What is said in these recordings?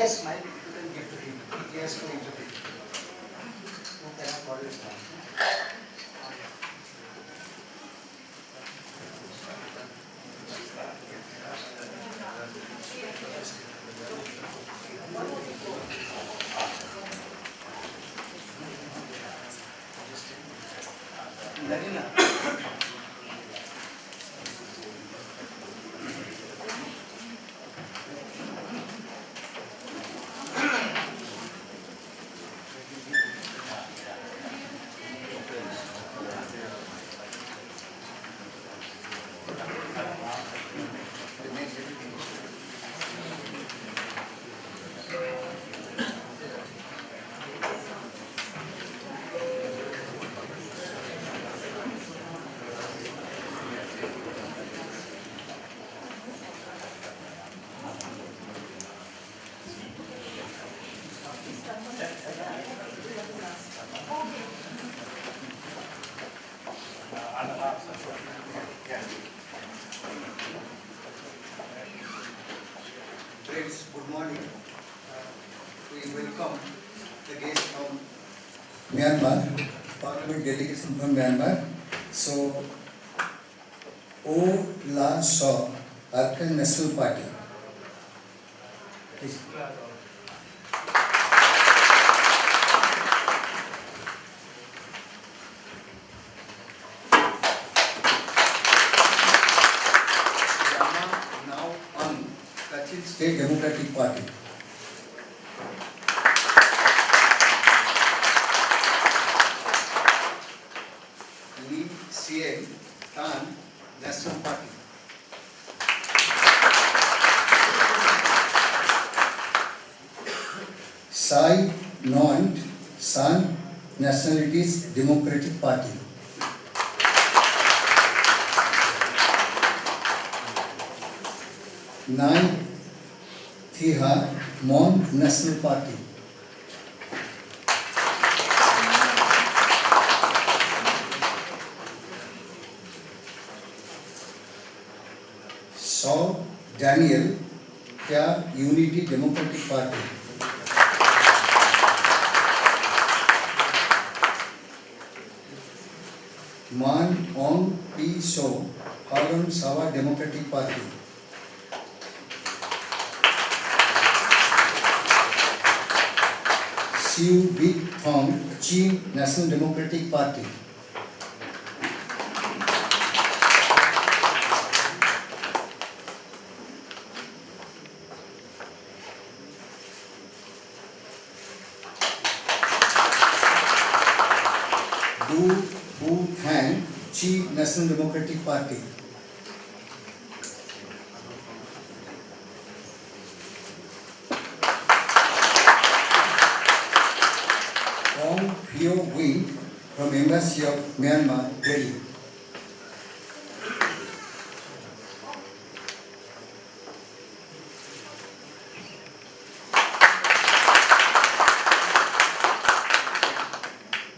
Yes, mic you can give to him. He has to interpret. Who cannot follow his mind. Friends, good morning. We welcome the guests from Myanmar, Parliamentary Delegations from Myanmar. So, O La Shaw, Arkan National Party. Please. State Democratic Party. Lee CM Tan National Party. Sai Noant San Nationalities Democratic Party. Nine Thiha Mon National Party. Shaw Daniel Kya Unity Democratic Party. Man Ong P. Shaw Harun Sawa Democratic Party. Siu Big Thong Chin National Democratic Party. Du Hu Thang Chi National Democratic Party. Pheo Wing from Embassy of Myanmar, Delhi.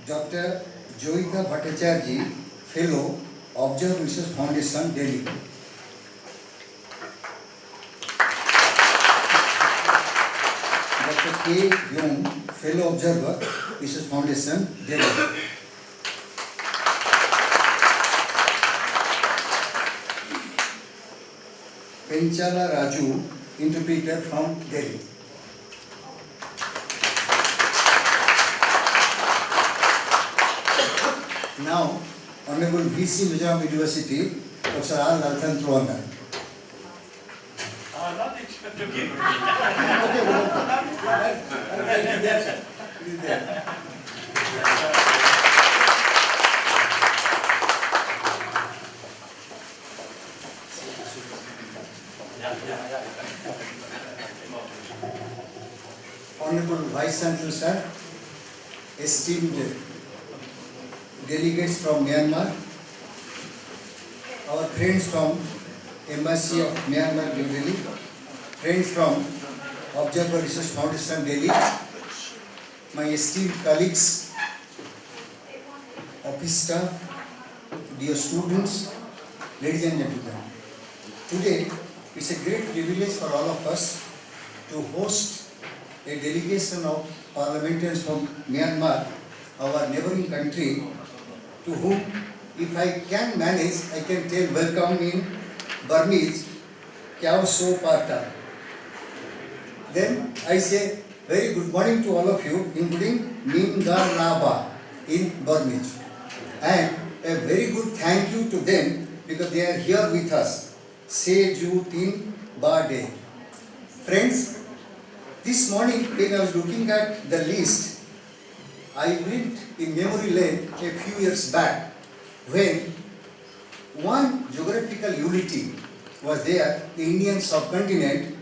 Dr. Joyita Bhattacharya, Fellow, Observer Research Foundation, Delhi. Dr. K. Young, Fellow Observer, Research Foundation, Delhi. Penchala Raju, interpreter from Delhi. Now, Honorable VC Mizoram University, Dr. R. Lalthan Truanga. Not expect to give. Honorable Vice Chancellor Sir, esteemed delegates from Myanmar, our friends from Embassy of Myanmar, New Delhi, friends from Observer Research Foundation, Delhi, my esteemed colleagues, office staff, dear students, ladies and gentlemen. Today, it's a great privilege for all of us to host a delegation of parliamentarians from Myanmar, our neighboring country, to whom, if I can manage, I can tell welcome in Burmese, Kyao So Parta. Then I say very good morning to all of you, including Mingar Naba in Burmese. And a very good thank you to them because they are here with us. Se Ju Tin Ba Day. Friends, this morning when I was looking at the list, I went in memory lane a few years back when one geographical unity was there, the Indian subcontinent,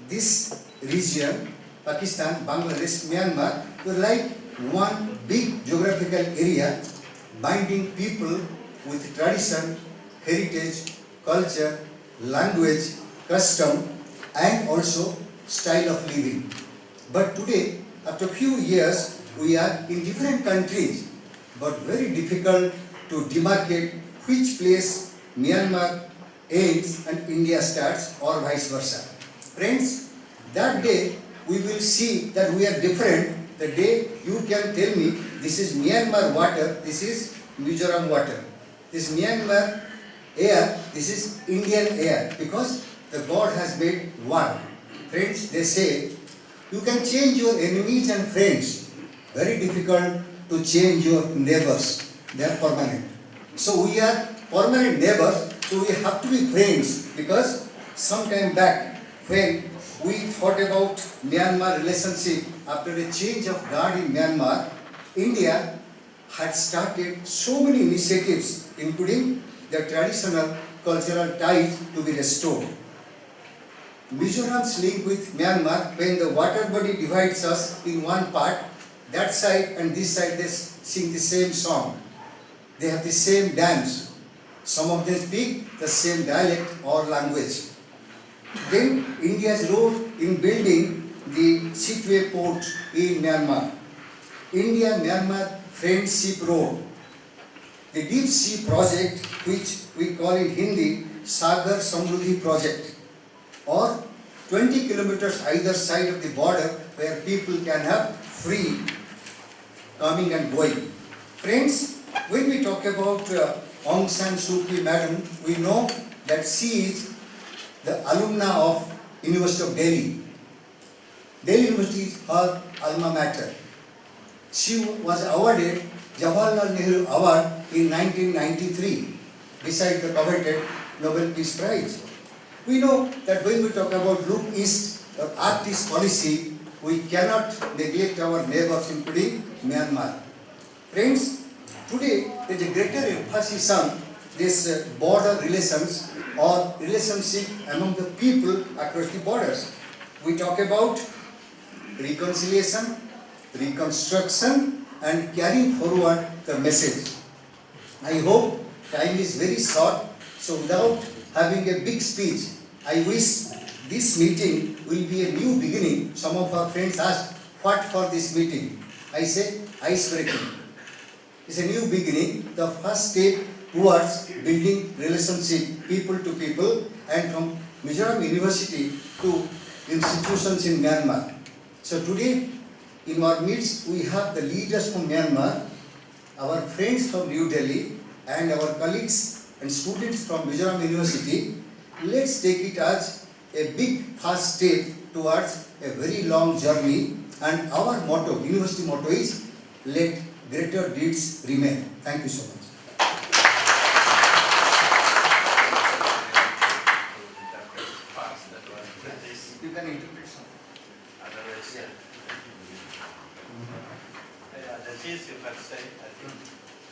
this region, Pakistan, Bangladesh, Myanmar, were like one big geographical area binding people with tradition, heritage, culture, language, custom, and also style of living. But today, after a few years, we are in different countries, but very difficult to demarcate which place Myanmar ends and India starts, or vice versa. Friends, that day we will see that we are different. The day you can tell me this is Myanmar water, this is Mizoram water. This Myanmar air, this is Indian air, because the God has made one. Friends, they say you can change your enemies and friends. Very difficult to change your neighbors. They are permanent. So we are permanent neighbors, so we have to be friends, because some time back when we thought about Myanmar relationship after a change of guard in Myanmar, India had started so many initiatives, including the traditional cultural ties to be restored. Mizoram's link with Myanmar, when the water body divides us in one part, that side and this side they sing the same song. They have the same dance. Some of them speak the same dialect or language. Then India's role in building the Seaway port in Myanmar. India-Myanmar Friendship Road. The Deep Sea project, which we call in Hindi Sagar Samruddhi project, or 20 kilometers either side of the border where people can have free coming and going. Friends, when we talk about Aung San Suu Kyi Madam, we know that she is the alumna of University of Delhi. Delhi University is her alma mater. She was awarded Jawaharlal Nehru Award in 1993, beside the coveted Nobel Peace Prize. We know that when we talk about Look East or Act East policy, we cannot neglect our neighbors, including Myanmar. Friends, today there is a greater emphasis on this border relations or relationship among the people across the borders. We talk about reconciliation, reconstruction, and carrying forward the message. I hope time is very short, so without having a big speech, I wish this meeting will be a new beginning. Some of our friends asked, what for this meeting? I said, ice breaking. It's a new beginning, the first step towards building relationship people to people and from Mizoram University to institutions in Myanmar. So today in our midst we have the leaders from Myanmar, our friends from New Delhi and our colleagues and students from Mizoram University. Let's take it as a big first step towards a very long journey, and our motto, university motto is, let greater deeds remain. Thank you so much. You can interpret something. Otherwise, yeah. The gist you can say, I think.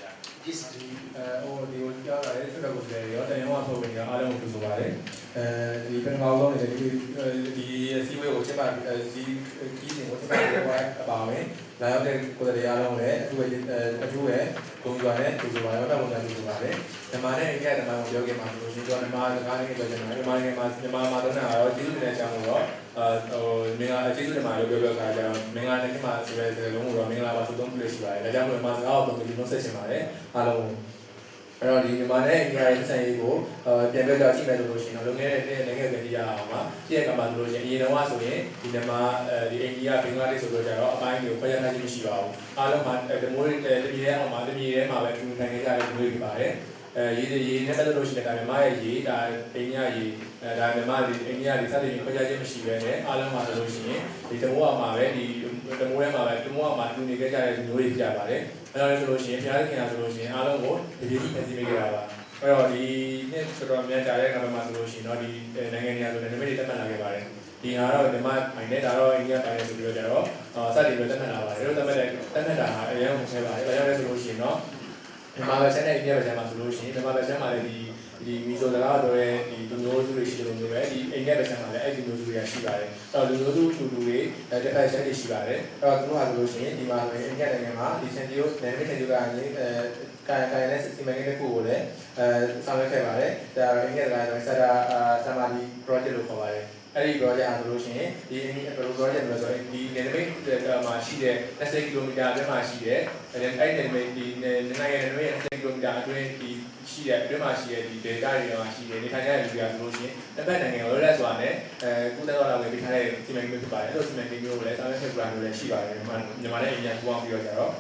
Yeah. Gist. ဒီကိုကြားလာတဲ့ဆက်ကိုလည်းရောတရားဝင်ထုတ်ဝင်ရအားလုံးကိုဆိုပါတယ်ဒီပင်ကောင်းဆုံးတဲ့ဒီစီဝေးကိုချက်ပါဒီကြီးစဉ်ကိုချက်ပါပြောအပါဝင်လာရောက်တဲ့ကိုယ်တရားလုံးလည်းအထူးရဲ့ဂုဏ်ရွာနဲ့ဒီလိုပါရောတောင်းတာဒီလိုပါတယ်ဓမ္မနဲ့အကြဓမ္မကိုပြောခဲ့မှာလို့ရှင်ပြောဓမ္မစကားလေးပြောချင်တယ်ဓမ္မနဲ့မှာတော့ရောကျေးဇူးတင်တဲ့အကြောင်းကိုတော့မင်္ဂလာကျေးဇူးတင်ပါတယ်လို့ပြောခါကြတော့မင်္ဂလာနဲ့မှာဆိုတဲ့စကားလုံးကိုတော့မင်္ဂလာပါဆုတောင်းပေးလို့ရှိပါတယ်ဒါကြောင့်မို့မှာစကားကိုတော့ဒီလိုဆက်ချင်ပါတယ်အားလုံး အဲ့တော့ဒီမြန်မာနဲ့အိန္ဒိယရဲ့ဆက်ဆံရေးကိုပြန်ပြောကြည့်မယ်ဆိုလို့ရှိရင်တော့လုံခဲ့တဲ့နိုင်ငံကလေးရအောင်မှာပြည့်ကမှာဆိုလို့ရှိရင်အရင်တော့ဆိုရင်ဒီမြန်မာဒီအိန္ဒိယဘင်္ဂလားဒေ့ရှ်ဆိုတော့ကြတော့အပိုင်းတွေကိုဖွဲ့ရထားခြင်းမရှိပါဘူးအားလုံးမှာဒီမိုးတပြည်ရဲ့အောင်မှာတပြည်ရဲ့မှာပဲတူထိုင်နေကြတဲ့မျိုးတွေပါတယ်ရေးနဲ့ပတ်သက်လို့ရှိရင်ဒါမြန်မာရဲ့ရေးဒါအိန္ဒိယရေးဒါမြန်မာဒီအိန္ဒိယဒီစသဖြင့်ဖွဲ့ရခြင်းမရှိပဲနဲ့အားလုံးမှာဆိုလို့ရှိရင်ဒီတမိုးအောင်မှာပဲဒီတမိုးထဲမှာပဲတမိုးအောင်မှာတူနေကြတဲ့မျိုးတွေပြပါတယ်အဲ့ဒါလည်းဆိုလို့ရှိရင်ဖျားခင်တာဆိုလို့ရှိရင်အားလုံးကိုဒီပြည်ကြီးဖန်ဆီးပေးကြတာပါအဲ့တော့ဒီနှစ်တော်တော်များကြာတဲ့အခါမှာဆိုလို့ရှိရင်တော့ဒီနိုင်ငံတွေဆိုလည်းနမိတ်တွေတက်မှတ်လာခဲ့ပါတယ်ဒီဟာတော့ဒီမှာအိုင်နဲ့ဒါတော့အိန္ဒိယပိုင်းဆိုပြီးတော့ကြတော့စတင်ပြီးတက်မှတ်လာပါတယ်အဲ့တော့တက်မှတ်တာဟာအရင်ကမဆဲပါတယ်ဒါကြောင့်လည်းဆိုလို့ရှိရင်တော့မြန်မာဗချက်နဲ့အိန္ဒိယဗချက်မှာဆိုလို့ရှိရင်မြန်မာဗချက်မှာလည်းဒီမီဇိုစကားတော့ရဲ့ဒီလူမျိုးစုတွေရှိတယ်လို့မျိုးပဲဒီအိန္ဒိယဗချက်မှာလည်းအဲ့ဒီလူမျိုးစုတွေရှိပါတယ်အဲ့တော့လူမျိုးစုတူတွေတစ်ဖက်ချက်တွေရှိပါတယ်အဲ့တော့သူတို့ဟာဆိုလို့ရှိရင်ဒီမှာဆိုရင်အိန္ဒိယနိုင်ငံမှာဒီစင်တီယိုနယ်နိမိတ်စင်တီယိုကနေကာယနဲ့စီမံကိန်းတစ်ခုကိုလည်းဆောင်ရွက်ခဲ့ပါတယ်ဒါအိန္ဒိယကလည်းဆမာဒီ project လို့ခေါ်ပါတယ်အဲ့ဒီ project အားဆိုလို့ရှိရင်ဒီ project လို့ဆိုရင်ဒီနယ်နိမိတ်မှာရှိတဲ့20 km အတွင်းမှာရှိတဲ့အဲ့နယ်နိမိတ်ဒီနိုင်ငံနယ်နိမိတ်20 km အတွင်းဒီရှိတဲ့အတွင်းမှာရှိတဲ့ဒီ data တွေမှာရှိတဲ့နေထိုင်တဲ့လူတွေဆိုလို့ရှိရင်တစ်ဖက်နိုင်ငံကိုလက်စွာနဲ့ကုသတော်လာဝင်ပြီးထားတဲ့စီမံကိန်းဖြစ်ပါတယ်အဲ့လိုစီမံကိန်းမျိုးကိုလည်းဆောင်ရွက်ခဲ့ကြတာမျိုးလည်းရှိပါတယ်မြန်မာနဲ့အိန္ဒိယပူးပေါင်းပြီးတော့ကြတော့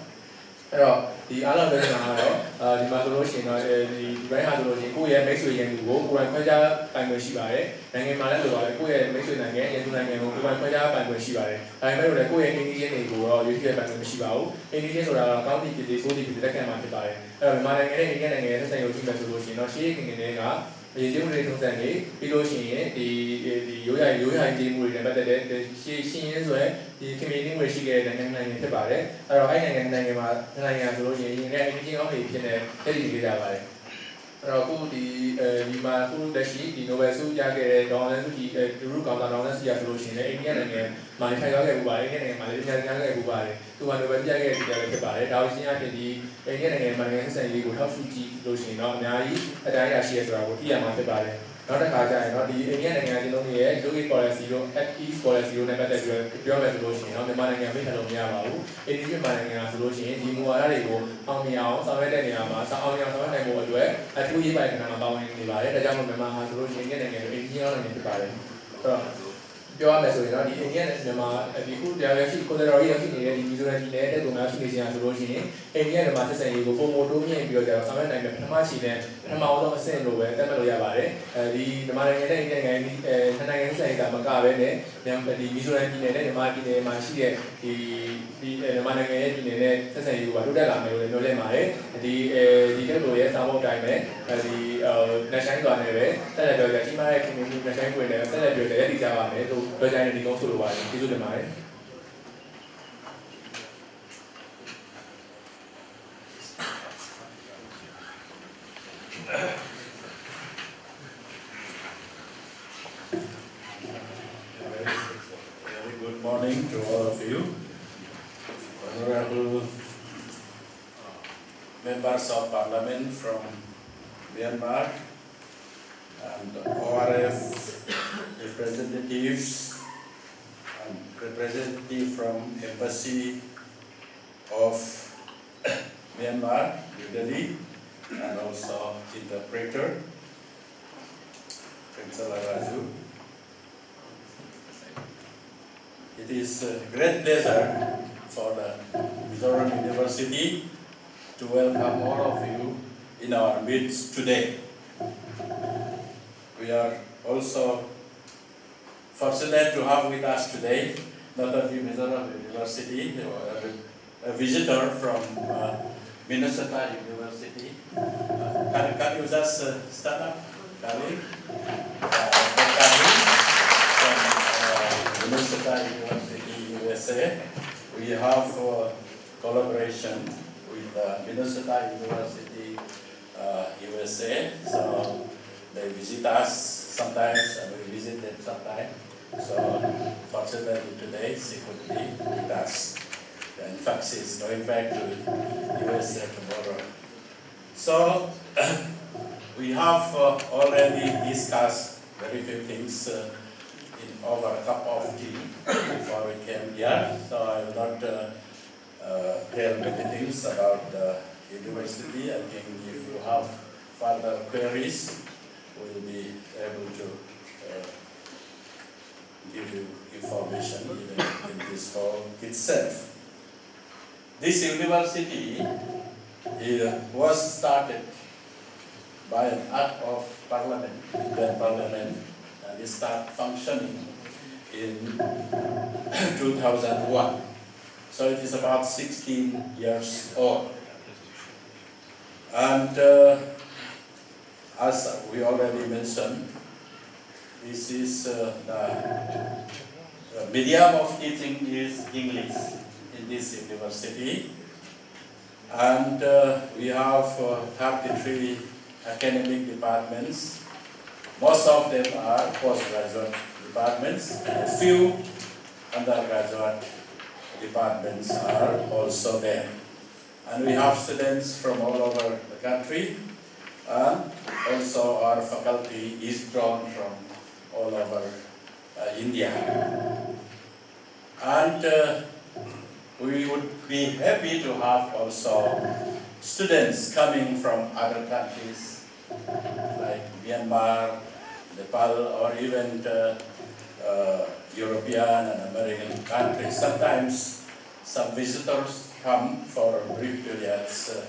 အဲ့တော့ဒီအားလုံးပြောနေတာကတော့ဒီမှာဆိုလို့ရှိရင်တော့ဒီဘိုင်းဟာဆိုလို့ရှိရင်ကိုယ့်ရဲ့မိတ်ဆွေရန်သူကိုကိုယ်ပိုင်ခွဲခြားပိုင်ခွင့်ရှိပါတယ်နိုင်ငံမှာလည်းလိုပါတယ်ကိုယ့်ရဲ့မိတ်ဆွေနိုင်ငံရန်သူနိုင်ငံကိုကိုယ်ပိုင်ခွဲခြားပိုင်ခွင့်ရှိပါတယ်ဒါပေမဲ့လို့လည်းကိုယ့်ရဲ့အိန္ဒိယတွေကိုတော့ရွေးချယ်ပိုင်ခွင့်မရှိပါဘူးအိန္ဒိယဆိုတာကတော့ကောင်းသည့်ပြည်သေးဆိုးသည့်ပြည်သေးလက်ခံမှာဖြစ်ပါတယ်အဲ့တော့မြန်မာနိုင်ငံနဲ့အိန္ဒိယနိုင်ငံရဲ့ဆက်ဆံရေးကိုကြည့်မယ်ဆိုလို့ရှိရင်တော့ရှေးခင်ခင်တွေကအရေးကြီးမှုတွေထုံးစံတွေပြီးလို့ရှိရင်ဒီရိုးရာကြီးမှုတွေနဲ့ပတ်သက်တဲ့ရှင်းရင်းဆိုရင်ဒီကွန်မြူနတီတွေရှိခဲ့တဲ့နိုင်ငံဖြစ်ပါတယ်အဲ့တော့အဲ့နိုင်ငံမှာနိုင်ငံဆိုလို့ရှိရင်နိုင်ငံအချင်းအောင်တွေဖြစ်နေတည်တည်ကြပါတယ်အဲ့တော့အခုဒီမှာအခုလက်ရှိဒီ Nobel ဆုရခဲ့တဲ့ဒေါ်လာစုကြီးလူမှုကောင်တာဒေါ်လာစုရဆိုလို့ရှိရင်လည်းအိန္ဒိယနိုင်ငံမှာထိုင်ရောက်ခဲ့ပူပါတယ်အိန္ဒိယနိုင်ငံမှာလည်းညာခဲ့ပူပါတယ်သူက Nobel ပြခဲ့တဲ့ဒီလည်းဖြစ်ပါတယ်ဒါရှင်းအဖြစ်ဒီအိန္ဒိယနိုင်ငံမှာနိုင်ငံဆက်ဆံရေးကိုထောက်ရှုကြည့်လို့ရှိရင်တော့အများကြီးအတိုင်းအတာရှိရဆိုတာကိုသိရမှာဖြစ်ပါတယ်နောက်တစ်ခါကျရင်တော့ဒီအိန္ဒိယနိုင်ငံကျွန်တော်ရဲ့ Logic policy တို့ FE policy တို့နဲ့ပတ်သက်ပြီးပြောမယ်ဆိုလို့ရှိရင်တော့မြန်မာနိုင်ငံမိတ်ထလို့မရပါဘူးအိန္ဒိယမြန်မာနိုင်ငံဆိုလို့ရှိရင်ဒီမူဝါဒတွေကိုအောင်မြင်အောင်ဆောင်ရွက်တဲ့နေရာမှာအောင်မြင်အောင်ဆောင်ရွက်နိုင်ဖို့အတွက်အထူးရေးပိုင်ကဏ္ဍမှာပါဝင်နေပါတယ်ဒါကြောင့်မို့မြန်မာဟာဆိုလို့ရှိရင်အိန္ဒိယနိုင်ငံကိုအိန္ဒိယနိုင်ငံဖြစ်ပါတယ်အဲ့တော့ပြောရမယ်ဆိုရင်တော့ဒီအိန္ဒိယနဲ့မြန်မာဒီခုတရားရရှိကိုယ်တော်ရေးရရှိနေတဲ့ဒီမီဇိုရမ်ပြည်နယ်တဲ့တုံများရှိနေကြဆိုလို့ရှိရင်အိန္ဒိယနဲ့မြန်မာဆက်ဆံရေးကိုပုံမတိုးမြင့်ပြီးတော့ဆောင်ရွက်နိုင်တဲ့ပထမရှိတဲ့ပထမအောင်ဆုံးအဆင့်လို့ပဲသတ်မှတ်လို့ရပါတယ်ဒီမြန်မာနိုင်ငံနဲ့အိန္ဒိယနိုင်ငံနှစ်နိုင်ငံဆက်ဆံရေးကမကပဲနဲ့ဒီမီဇိုရမ်ပြည်နယ်နဲ့မြန်မာပြည်နယ်မှာရှိတဲ့ဒီမြန်မာနိုင်ငံရဲ့ပြည်နယ်နဲ့ဆက်ဆံရေးကိုတိုးတက်လာမယ်လို့လည်းပြောလိုက်ပါတယ်ဒီတက်လို့ရဲ့စာမေးပွဲတိုင်းပဲဒီလက်ဆိုင်သွားနေပဲဆက်လက်ပြောကြရှိမှတဲ့ခင်ဗျာလက်ဆိုင်ပွင့်တယ်ဆက်လက်ပြောတယ်ရည်ကြပါမယ်လို့ပြောကြတဲ့ဒီကုန်းဆိုလိုပါတယ်ကျေးဇူးတင်ပါတယ် Very good morning to all of you, honorable members of Parliament from Myanmar and ORF representatives and representative from Embassy of Myanmar, New Delhi, and also interpreter, Chancellor Raju. It is a great pleasure for the Mizoram University to welcome all of you in our midst today. We are also fortunate to have with us today not only Mizoram University, a visitor from Minnesota University. Can you just stand up, Kali? From Minnesota University, USA. We have collaboration with Minnesota University, USA. So they visit us sometimes and we visit them sometimes. So fortunately today she could be with us. In fact, she's going back to USA tomorrow. So we have already discussed very few things over a cup of tea before we came here. So I will not tell many things about the university. I think if you have further queries, we'll be able to give you information even in this hall itself. This university was started by an act of Parliament, Indian Parliament, and it started functioning in 2001. So it is about 16 years old. And as we already mentioned, this is the medium of teaching is English in this university. And we have 33 academic departments. Most of them are postgraduate departments. A few undergraduate departments are also there. And we have students from all over the country, and also our faculty is drawn from all over India. And we would be happy to have also students coming from other countries like Myanmar, Nepal, or even European and American countries. Sometimes some visitors come for brief periods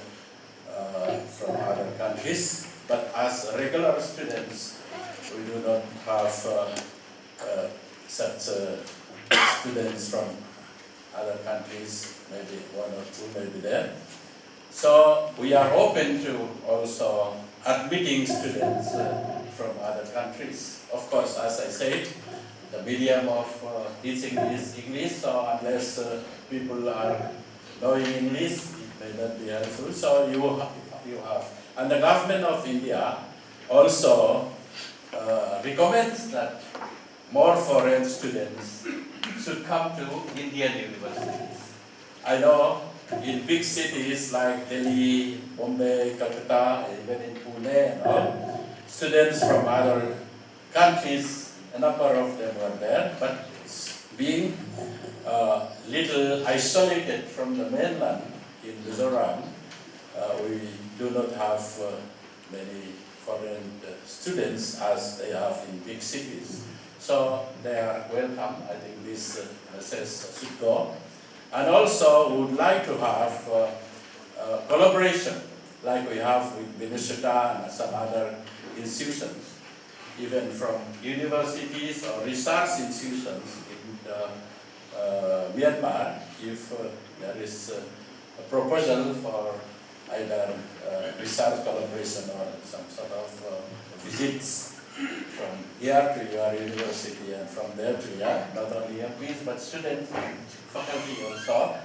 from other countries, but as regular students, we do not have such students from other countries, maybe one or two may be there. So we are open to also admitting students from other countries. Of course, as I said, the medium of teaching is English, so unless people are knowing English, it may not be helpful. So you have. And the government of India also recommends that more foreign students should come to Indian universities. I know in big cities like Delhi, Bombay, Calcutta, even in Pune and all, students from other countries, a number of them were there, but being little isolated from the mainland in Mizoram, we do not have many foreign students as they have in big cities. So they are welcome. I think this message should go. And also we would like to have collaboration like we have with Minnesota and some other institutions, even from universities or research institutions in Myanmar, if there is a proposal for either research collaboration or some sort of visits from here to your university and from there to here, not only MPs but students and faculty also.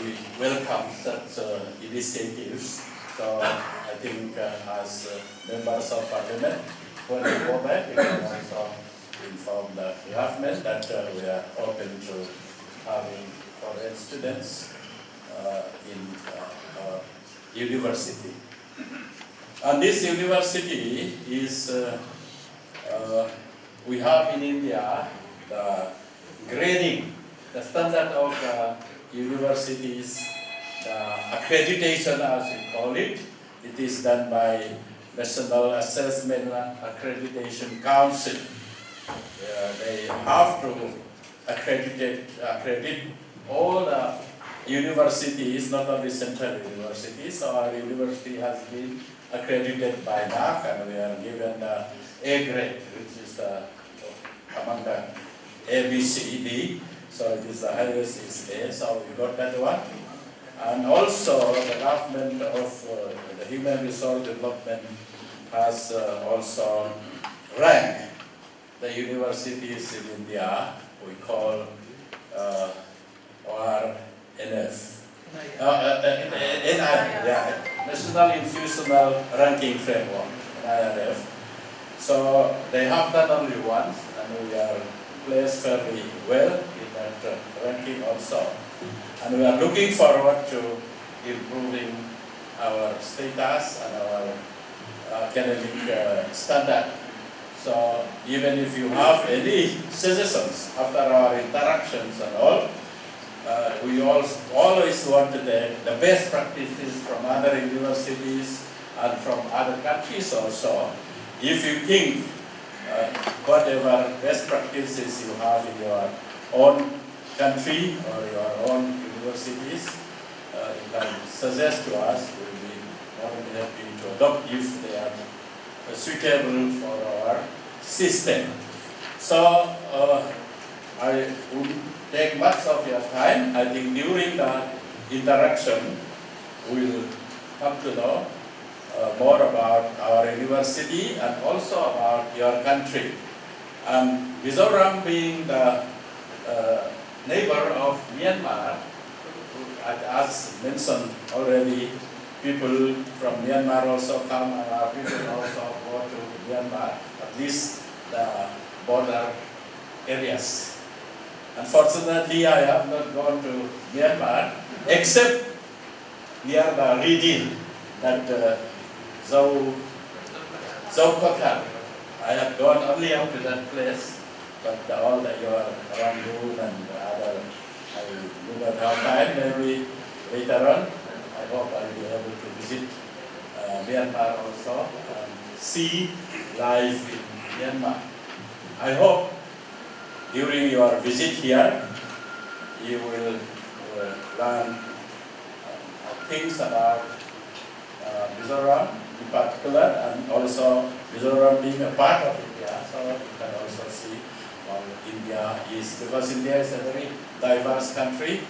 We welcome such initiatives. So I think as members of Parliament, when we go back, we can also inform the government that we are open to having foreign students in our university. And this university is, we have in India the grading, the standard of universities, the accreditation as we call it. It is done by National Assessment Accreditation Council. They have to accredit all the universities, not only central universities. So our university has been accredited by NAC, and we are given the A grade, which is among the A, B, C, D. So it is the highest is A, so we got that one. And also the government of the Human Resource Development has also ranked the universities in India, we call NF. National Institutional Ranking Framework, NIRF. So they have that only once, and we are placed fairly well in that ranking also. And we are looking forward to improving our status and our academic standard. So even if you have any suggestions after our interactions and all, we always want the best practices from other universities and from other countries also. If you think whatever best practices you have in your own country or your own universities, you can suggest to us. We'll be more than happy to adopt if they are suitable for our system. So I would take much of your time. I think during the interaction, we'll come to know more about our university and also about your country. And Mizoram being the neighbor of Myanmar, as mentioned already, people from Myanmar also come and our people also go to Myanmar, at least the border areas. Unfortunately, I have not gone to Myanmar except near the region that Zaukotan. I have gone only up to that place, but all your Rangoon and other, I do not have time. Maybe later on, I hope I will be able to visit Myanmar also and see life in Myanmar. I hope during your visit here, you will learn things about Mizoram in particular, and also Mizoram being a part of India, so you can also see how India is, because India is a very diverse country,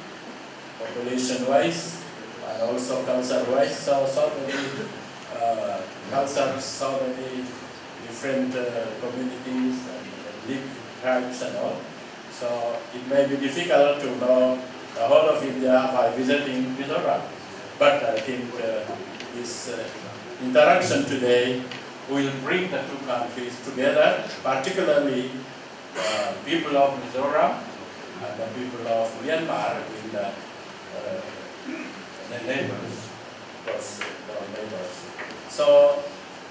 population-wise, and also culture-wise, so many cultures, so many different communities and big tribes and all. So it may be difficult to know the whole of India by visiting Mizoram. But I think this interaction today will bring the two countries together, particularly people of Mizoram and the people of Myanmar in the neighbors, neighbors. So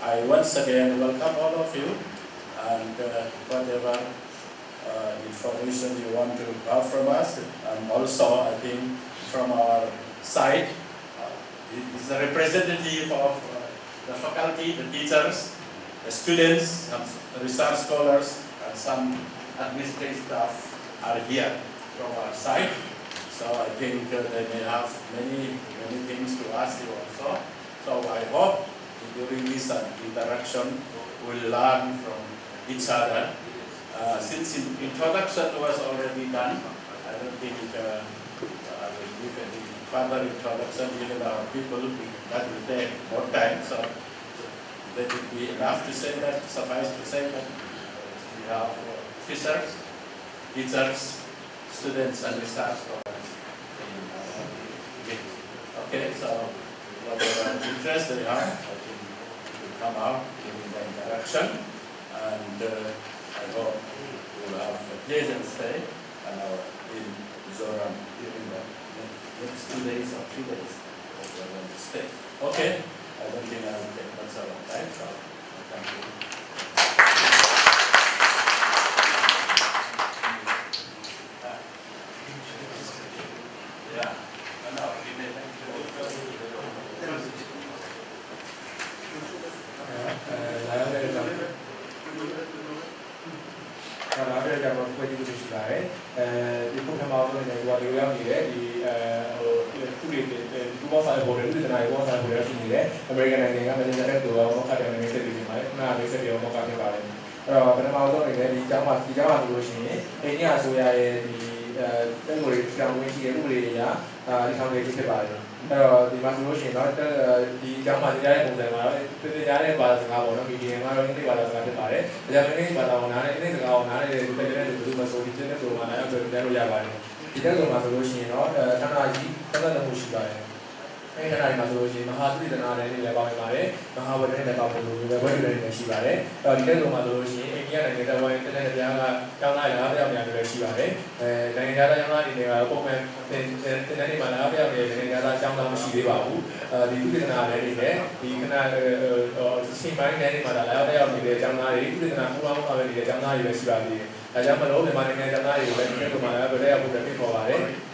I once again welcome all of you, and whatever information you want to have from us, and also I think from our side, it is the representative of the faculty, the teachers, the students, some research scholars, and some administrative staff are here from our side. So I think they may have many things to ask you also. So I hope during this interaction we'll learn from each other. Since introduction was already done, I don't think I will give any further introduction, given our people, that will take more time. So that would be enough to say that, suffice to say that we have officers, teachers, students, and research scholars. Okay, so whatever interest they have, I think will come out during the interaction, and I hope you will have a pleasant stay in Mizoram during the next 2 days or 3 days that we are going to stay. Okay, I don't think I will take much of our time, so thank you. Yeah, no, you may thank you.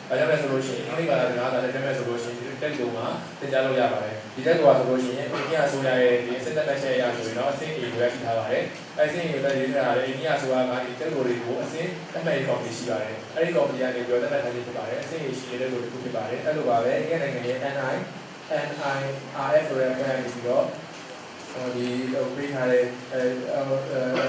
ဒါကြောင့်လည်းဆိုလို့ရှိရင်အင်္ဂလိပ်ဘာသာစကားသာတက်မယ်ဆိုလို့ရှိရင်တက်လို့မှာသင်ကြားလို့ရပါတယ်ဒီတက်လို့ဆိုလို့ရှိရင်အိန္ဒိယအစိုးရရဲ့ဒီစစ်တပ်လက်ချက်အရဆိုရင်တော့အဆင့် A ကိုရရှိထားပါတယ်အဆင့် A ကိုတက်ရေးထားတယ်အိန္ဒိယအစိုးရကဒီတက်လို့တွေကိုအဆင့်တက်မဲ့ကော်မတီရှိပါတယ်အဲဒီကော်မတီကနေပြီးတော့တက်မဲ့ထားခြင်းဖြစ်ပါတယ်အဆင့် A ရှိတဲ့လို့တစ်ခုဖြစ်ပါတယ်အဲ့လိုပါပဲအိန္ဒိယနိုင်ငံရဲ့ NIRF ဆိုတဲ့အဖွဲ့ကနေပြီးတော့ဒီပေးထားတဲ့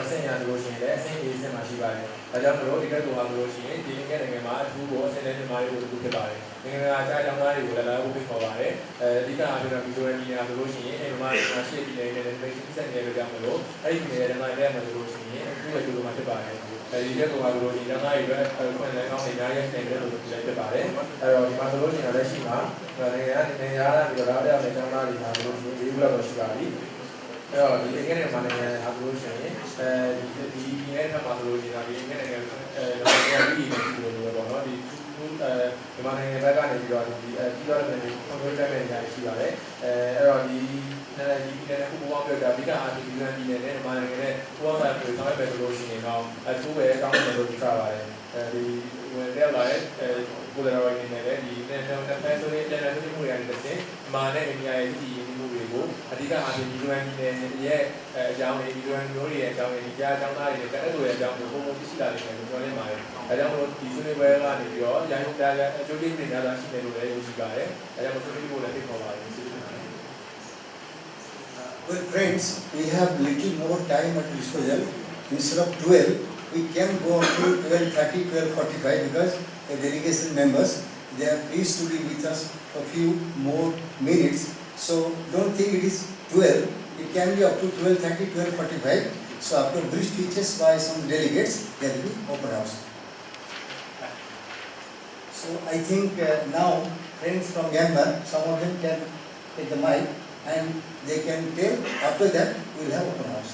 အဆင့်အရဆိုလို့ရှိရင်လည်းအဆင့် A အဆင့်မှာရှိပါတယ်ဒါကြောင့်မလို့ဒီကတူဟာဆိုလို့ရှိရင်ဒီနိုင်ငံမှာအထူးကိုအဆင့်နဲ့မြန်မာတွေကိုတစ်ခုဖြစ်ပါတယ်နိုင်ငံတကာအကြောင်းသားတွေကိုလည်းလာဖို့ဖိတ်ခေါ်ပါတယ်အဓိကအားဖြင့်တော့ဒီလိုနေရာဆိုလို့ရှိရင်မြန်မာနိုင်ငံရှိပြည်နယ်နဲ့ပြည်စက်နယ်တွေကြောင့်မလို့အဲ့ဒီပြည်နယ်တွေမှာလည်းမှာဆိုလို့ရှိရင်အထူးပဲဒီလိုမှာဖြစ်ပါတယ်ဒီကတူဟာဆိုလို့ရှိရင်နိုင်ငံရေးပဲဖွင့်လည်းကောင်းနေကြရဲ့နေတယ်လို့လည်းဖြစ်ပါတယ်အဲ့တော့ဒီမှာဆိုလို့ရှိရင်လည်းရှိမှာနိုင်ငံနေရာပြီးတော့လည်းအကြောင်းသားတွေဟာဆိုလို့ရှိရင်ဒီလိုတော့ရှိပါပြီအဲ့တော့ဒီနိုင်ငံမှာနိုင်ငံဟာဆိုလို့ရှိရင်ဒီနိုင်ငံမှာဆိုလို့ရှိရင်ဒီနိုင်ငံနိုင်ငံပြည်ပြည်လို့ပေါ့နော်ဒီမြန်မာနိုင်ငံဘက်ကနေပြီးတော့ဒီပြီးတော့လည်းကွန်ပျူတာနဲ့ညာရှိပါတယ်အဲ့တော့ဒီပြည်နယ်ခုဘောပြောတာပြီးတော့ဒီပြည်နယ်နဲ့မြန်မာနိုင်ငံနဲ့ဘောမှာပြောဆောင်ပဲလို့ရှိရင်တော့အထူးပဲကောင်းတယ်လို့ပြောပါတယ်ဒီဝင်တက်လာတဲ့ကိုယ်တော်ရင်းနဲ့ဒီနဲ့ဖက်ဆိုတဲ့ပြည်နယ်သူမှုရတဲ့စင်မာနဲ့အိန္ဒိယရဲ့ဒီမှုတွေကိုအဓိကအားဖြင့်ဒီလိုပြည်နယ်ရဲ့အကြောင်းတွေဒီလိုမျိုးတွေရဲ့အကြောင်းတွေဒီကြားအကြောင်းသားတွေတက်တဲ့အကြောင်းတွေပုံမှန်သိရှိလာတယ်လို့ပြောနေပါတယ်အဲကြောင့်မို့ဒီဆွေးနွေးပွဲကနေပြီးတော့ရန်ကုန်တိုင်းအကျိုးပေးနေတာသာရှိတယ်လို့လည်းယုံကြည်ပါတယ်အဲကြောင့်ဆွေးနွေးဖို့လည်းဖိတ်ခေါ်ပါတယ်ကျေးဇူးတင်ပါတယ် Well, friends, we have little more time at disposal. Instead of 12, we can go up to 12:30, 12:45 because the delegation members, they are pleased to be with us for a few more minutes. So don't think it is 12. It can be up to 12:30, 12:45. So after brief speeches by some delegates, there will be open house. So I think now friends from Myanmar, some of them can take the mic and they can tell. After that, we will have open house.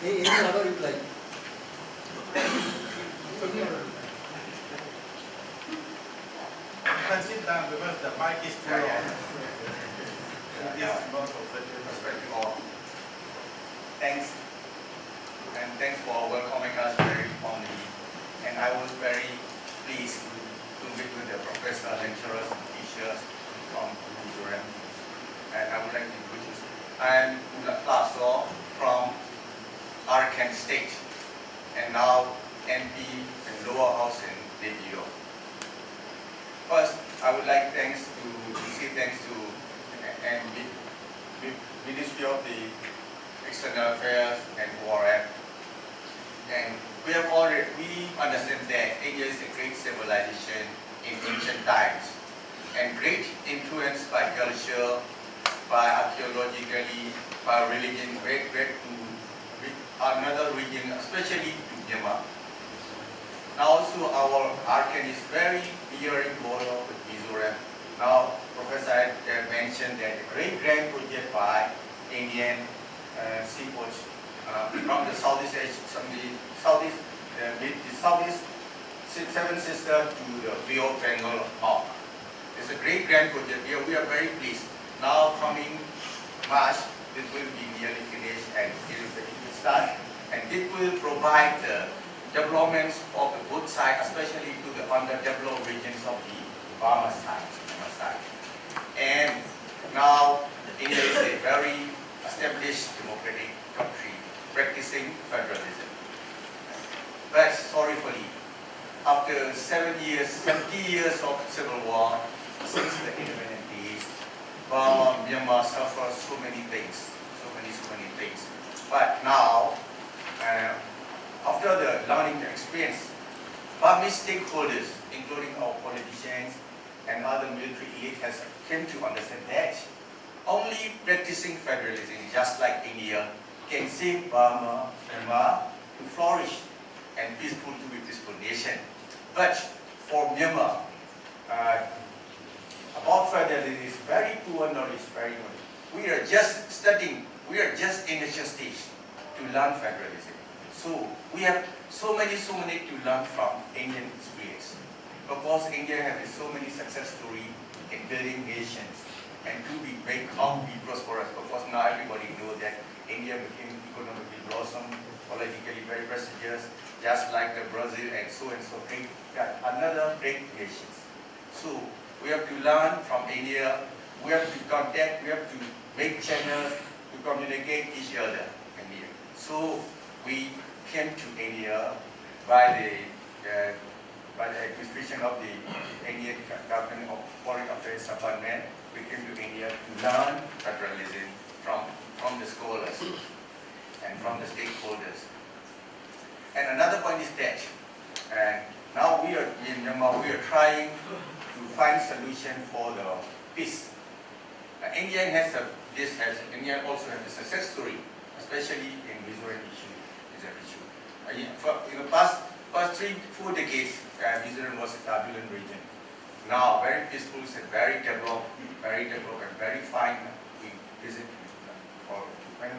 Any other reply? You can sit down because the mic is too long. Yeah, respect to all. Thanks, and thanks for welcoming us very warmly. And I was very pleased to meet with the professors, lecturers, and teachers from Mizoram. And I would like to introduce. I am Lasso from Arakan State, and now MP in Lower House in Davido. First, I would like to say thanks to and Ministry of the External Affairs and ORF. And we understand that India is a great civilization in ancient times and great influence by culture, by archaeologically, by religion, great to another region, especially to Myanmar. Now also our Arakan is very nearing border with Mizoram. Now Professor had mentioned that a great grand project by Indian seaports from the Southeast Asia, from the Southeast Seven Sisters to the Bay of Bengal Arc. It's a great grand project. We are very pleased. Now coming March, this will be nearly finished and it is the start, and it will provide the developments of the both sides, especially to the underdeveloped regions of the Burma side. And now India is a very established democratic country practicing federalism. But sorrowfully, after 70 years of civil war, since the independent days, Burma, Myanmar suffers so many things. But now, after the learning experience, Burmese stakeholders, including our politicians and other military elite, has come to understand that only practicing federalism, just like India, can save Burma, Myanmar to flourish and to be peaceful nation. But for Myanmar, about federalism is very poor knowledge, We are just studying, we are just initial stage to learn federalism. So we have so many to learn from Indian experience. Because India has so many success stories in building nations and to be very calm, be prosperous. Because now everybody knows that India became economically blossom, politically very prestigious, just like the Brazil and so great, another great nations. So we have to learn from India, we have to contact, we have to make channels to communicate each other in India. So we came to India by the administration of the Indian government of Foreign Affairs Department. We came to India to learn federalism from the scholars and from the stakeholders. And another point is that, and now we are in Myanmar, we are trying to find solution for the peace. India also has a success story, especially in Mizoram issue. In the past 3-4 decades, Mizoram was a turbulent region. Now, very peaceful, very developed and very fine. We visit, or when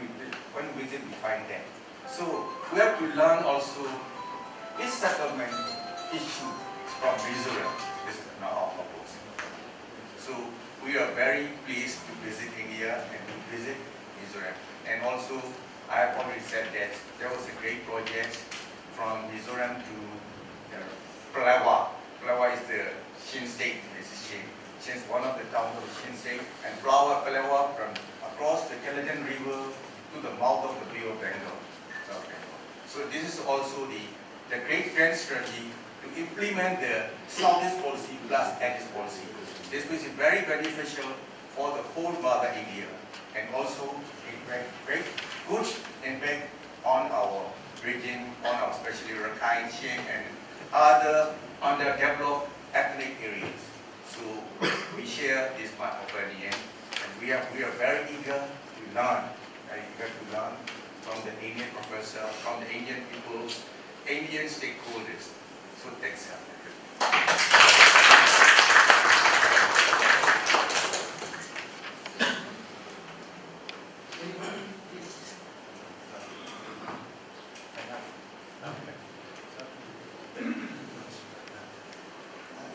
we visit, we find them. So we have to learn also this settlement issue from Mizoram. This is not our purpose. So we are very pleased to visit India and to visit Mizoram. And also, I have already said that there was a great project from Mizoram to Palawa. Palawa is the Shin state. This is Shin. Shin is one of the towns of Shin state. And Palawa from across the Kalajan River to the mouth of the Bay of Bengal. So this is also the great grand strategy to implement the Southeast policy plus East policy. This is very beneficial for the whole Mother India, and also it very good impact on our region, on our especially Rakhine, Shin, and other underdeveloped ethnic areas. So we share this part of opinion, and we are very eager to learn, from the Indian professor, from the Indian people, Indian stakeholders. So thanks.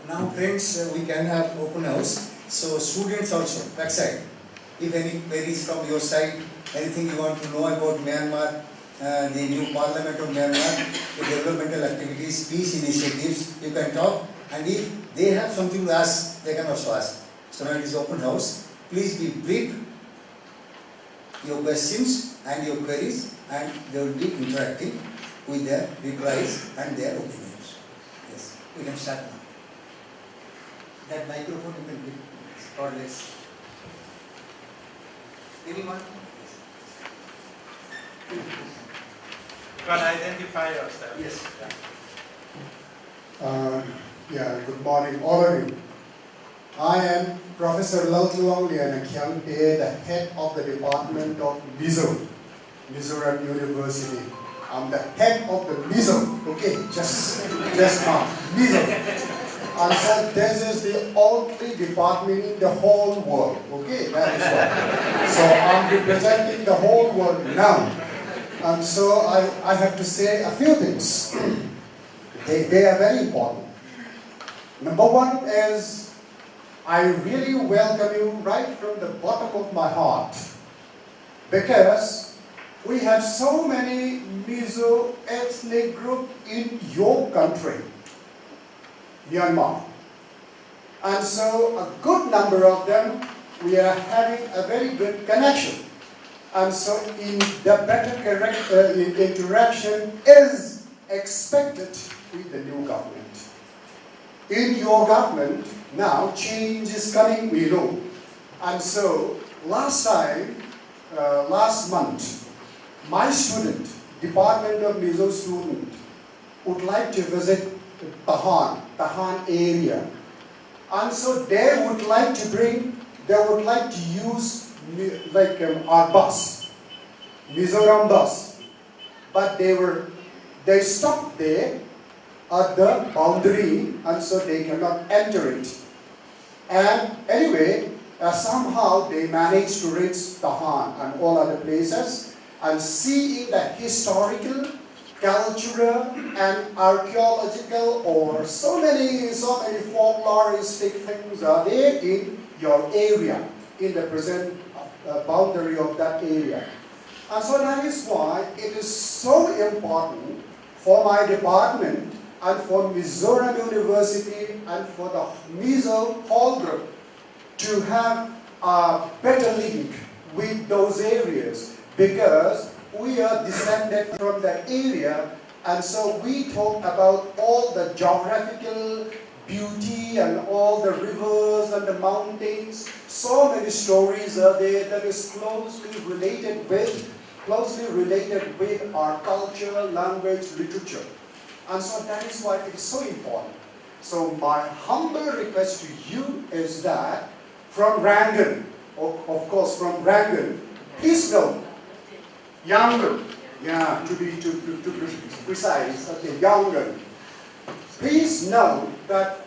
Now friends, we can have open house. So students also, backside. If any queries from your side, anything you want to know about Myanmar, the new Parliament of Myanmar, the developmental activities, peace initiatives, you can talk. And if they have something to ask, they can also ask. So now it is open house. Please be brief your questions and your queries, and they will be interacting with their replies and their opinions. Yes, we can start now. That microphone you can give cordless. Anyone? You can identify yourself. Yes. Good morning, all of you. I am Professor Laltuang Lianakyang, the head of the Department of Mizoram University. I'm the head of the Mizo, okay, just now, Mizo. And so this is the only department in the whole world, okay, that is why. So I'm representing the whole world now. And so I have to say a few things. They are very important. Number one is, I really welcome you right from the bottom of my heart, because we have so many Mizo ethnic groups in your country, Myanmar. And so a good number of them, we are having a very good connection. And so in the better interaction is expected with the new government. In your government, now change is coming, we know. And so last month, my student, Department of Mizo student, would like to visit Tahan area. And so they would like to use our bus, Mizoram bus. But they stopped there at the boundary, and so they cannot enter it. And anyway, somehow they managed to reach Tahan and all other places, and seeing the historical, cultural, and archaeological, or so many folkloristic things are there in your area, in the present boundary of that area. And so that is why it is so important for my department and for Mizoram University and for the Mizo Hall Group to have a better link with those areas, because we are descended from that area, and so we talk about all the geographical beauty and all the rivers and the mountains. So many stories are there that is closely related with our culture, language, literature. And so that is why it is so important. So my humble request to you is that from Rangoon, of course from Rangoon, please note, Yangon, yeah, to be precise, okay, Yangon. Please note that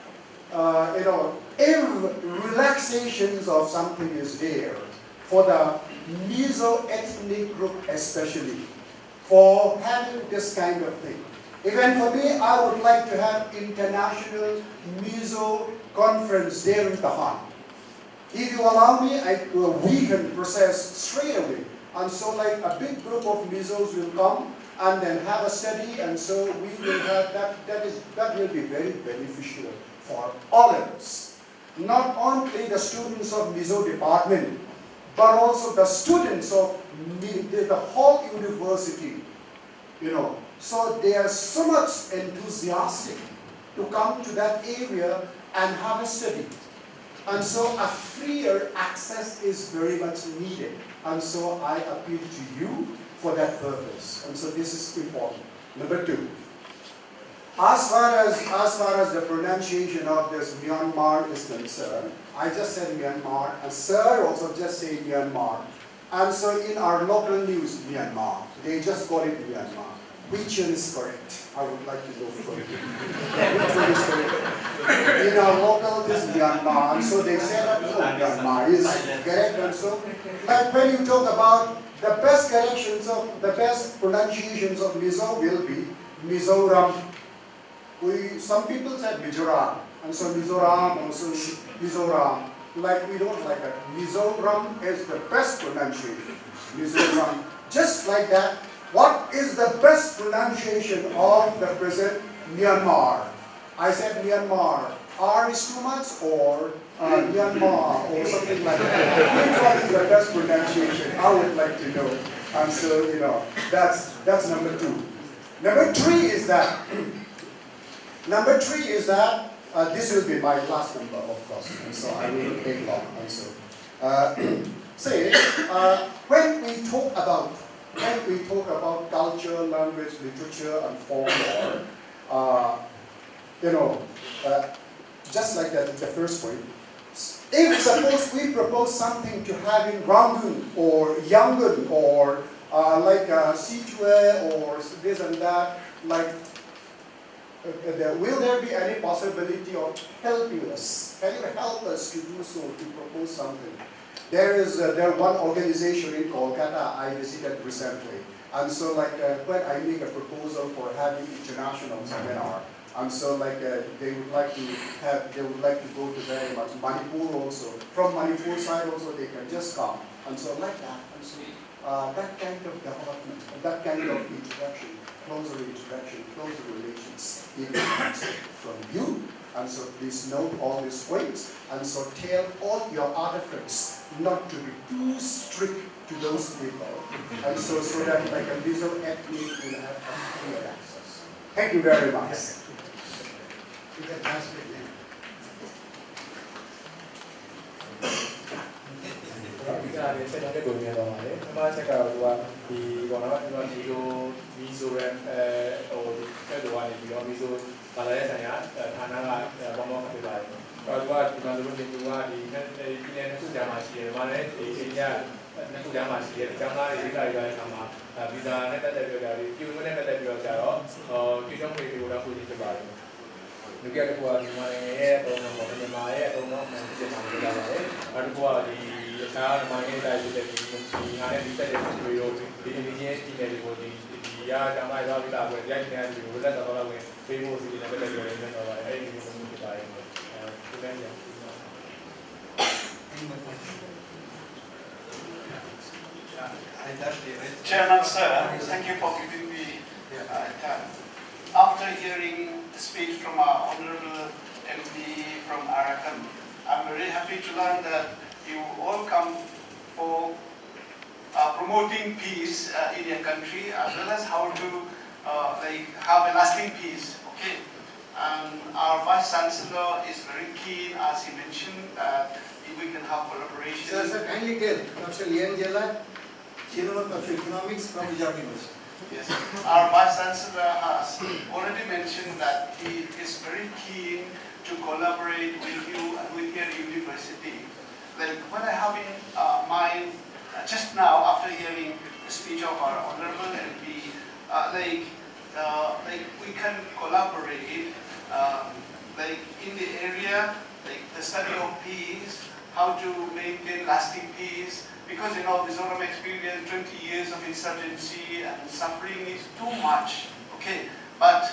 if relaxations of something is there for the Mizo ethnic group especially, for having this kind of thing. Even for me, I would like to have international Mizo conference there in Tahan. If you allow me, we can process straight away. And so like a big group of Mizos will come and then have a study, and so we will have that will be very beneficial for all of us. Not only the students of Mizo department, but also the students of the whole university, So they are so much enthusiastic to come to that area and have a study. And so a freer access is very much needed. And so I appeal to you for that purpose. And so this is important. Number 2. As far as the pronunciation of this Myanmar is concerned, I just said Myanmar, and Sir also just said Myanmar. And so in our local news, Myanmar, they just call it Myanmar. Which one is correct? I would like to know from you. Which one is correct? In our local, it is Myanmar, and so they say that Myanmar is correct. And so, but when you talk about the best corrections of the best pronunciations of Mizo will be Mizoram. Some people said Mizoram, and so Mizoram, also Mizoram. Like we don't like that. Mizoram is the best pronunciation. Mizoram, just like that. What is the best pronunciation of the present Myanmar? I said Myanmar. R is too much, or Myanmar, or something like that. Which one is the best pronunciation? I would like to know. And so, that's number 2. Number 3 is that, this will be my last number, of course, and so I will take long. And so, when we talk about culture, language, literature, and folklore, just like that, the first point. If suppose we propose something to have in Rangoon or Yangon or Sichuan or this and that, will there be any possibility of helping us? Can you help us to do so, to propose something? There one organization in Kolkata I visited recently, and so when I make a proposal for having international seminar, and so they would like to go to very much Manipur also. From Manipur side also they can just come, and so like that, and so that kind of development, that kind of introduction, closer relations, even from you. And so please note all these points, and so tell all your other friends not to be too strict to those people, and so that a Mizo ethnic will have a clear access. Thank you very much. You can translate it. ဒီကနေ့ဆက်တဲ့ကိုမြင်တော့ပါတယ်။အမှားချက်ကတော့ဒီပေါ်တော့ဒီလိုမီဇိုရမ်ဆက်တော့နေပြီးတော့မီဇိုဘာသာရေးဆိုင်ရာဌာနကဘောင်းဘောင်းဖြစ်ပါတယ်။တော့ဒီမှာတို့ဒီပြည်နယ်တစ်ခုကြာမှရှိတယ်။ဒါမှလည်းဒီအိန္ဒိယနှစ်ခုကြာမှရှိတယ်။ကျောင်းသားတွေဒီကတွေအခါမှာဗီဇာနဲ့တက်တဲ့ပြောကြတယ်။ပြည်ဝင်နဲ့တက်တဲ့ပြောကြတော့ပြည်တော်တွေကိုတော့ခုကြည့်ဖြစ်ပါတယ်။ လူကြတဲ့ကွာဒီမှာရဲ့အုံတော့မြန်မာရဲ့အုံတော့မှန်ဖြစ်မှာလို့ရပါတယ်။အဲဒီကွာဒီအခြားမိုင်းရဲ့တိုက်တဲ့ဒီငါနဲ့ဒီတက်တဲ့တွေရောဒီဒီချင်းတီးတယ်ကိုဒီရတာမှရောက်ပြီးတာကိုရိုက်နေတဲ့ဒီကိုလက်တော်တော့ဝင်ဖေးဖို့စီနေပဲတက်ပြောနေတော့ပါတယ်။အဲဒီလိုမျိုးဖြစ်ပါတယ်။ဒီလည်းရ Chairman, sir, thank you for giving me time. after hearing the speech from our Honorable MP from Arakan, I'm very happy to learn that you all come for promoting peace in your country, as well as how to have a lasting peace. Okay, and our Vice Chancellor is very keen, as he mentioned, that if we can have collaboration. Sir, kindly tell Dr. Lian Jela, Chairman of Economics from Gujarat University. Yes, our Vice Chancellor has already mentioned that he is very keen to collaborate with you and with your university. Like what I have in mind just now after hearing the speech of our Honorable MP, we can collaborate in the area, like the study of peace, how to maintain lasting peace, because Mizoram experienced 20 years of insurgency and suffering is too much. Okay, but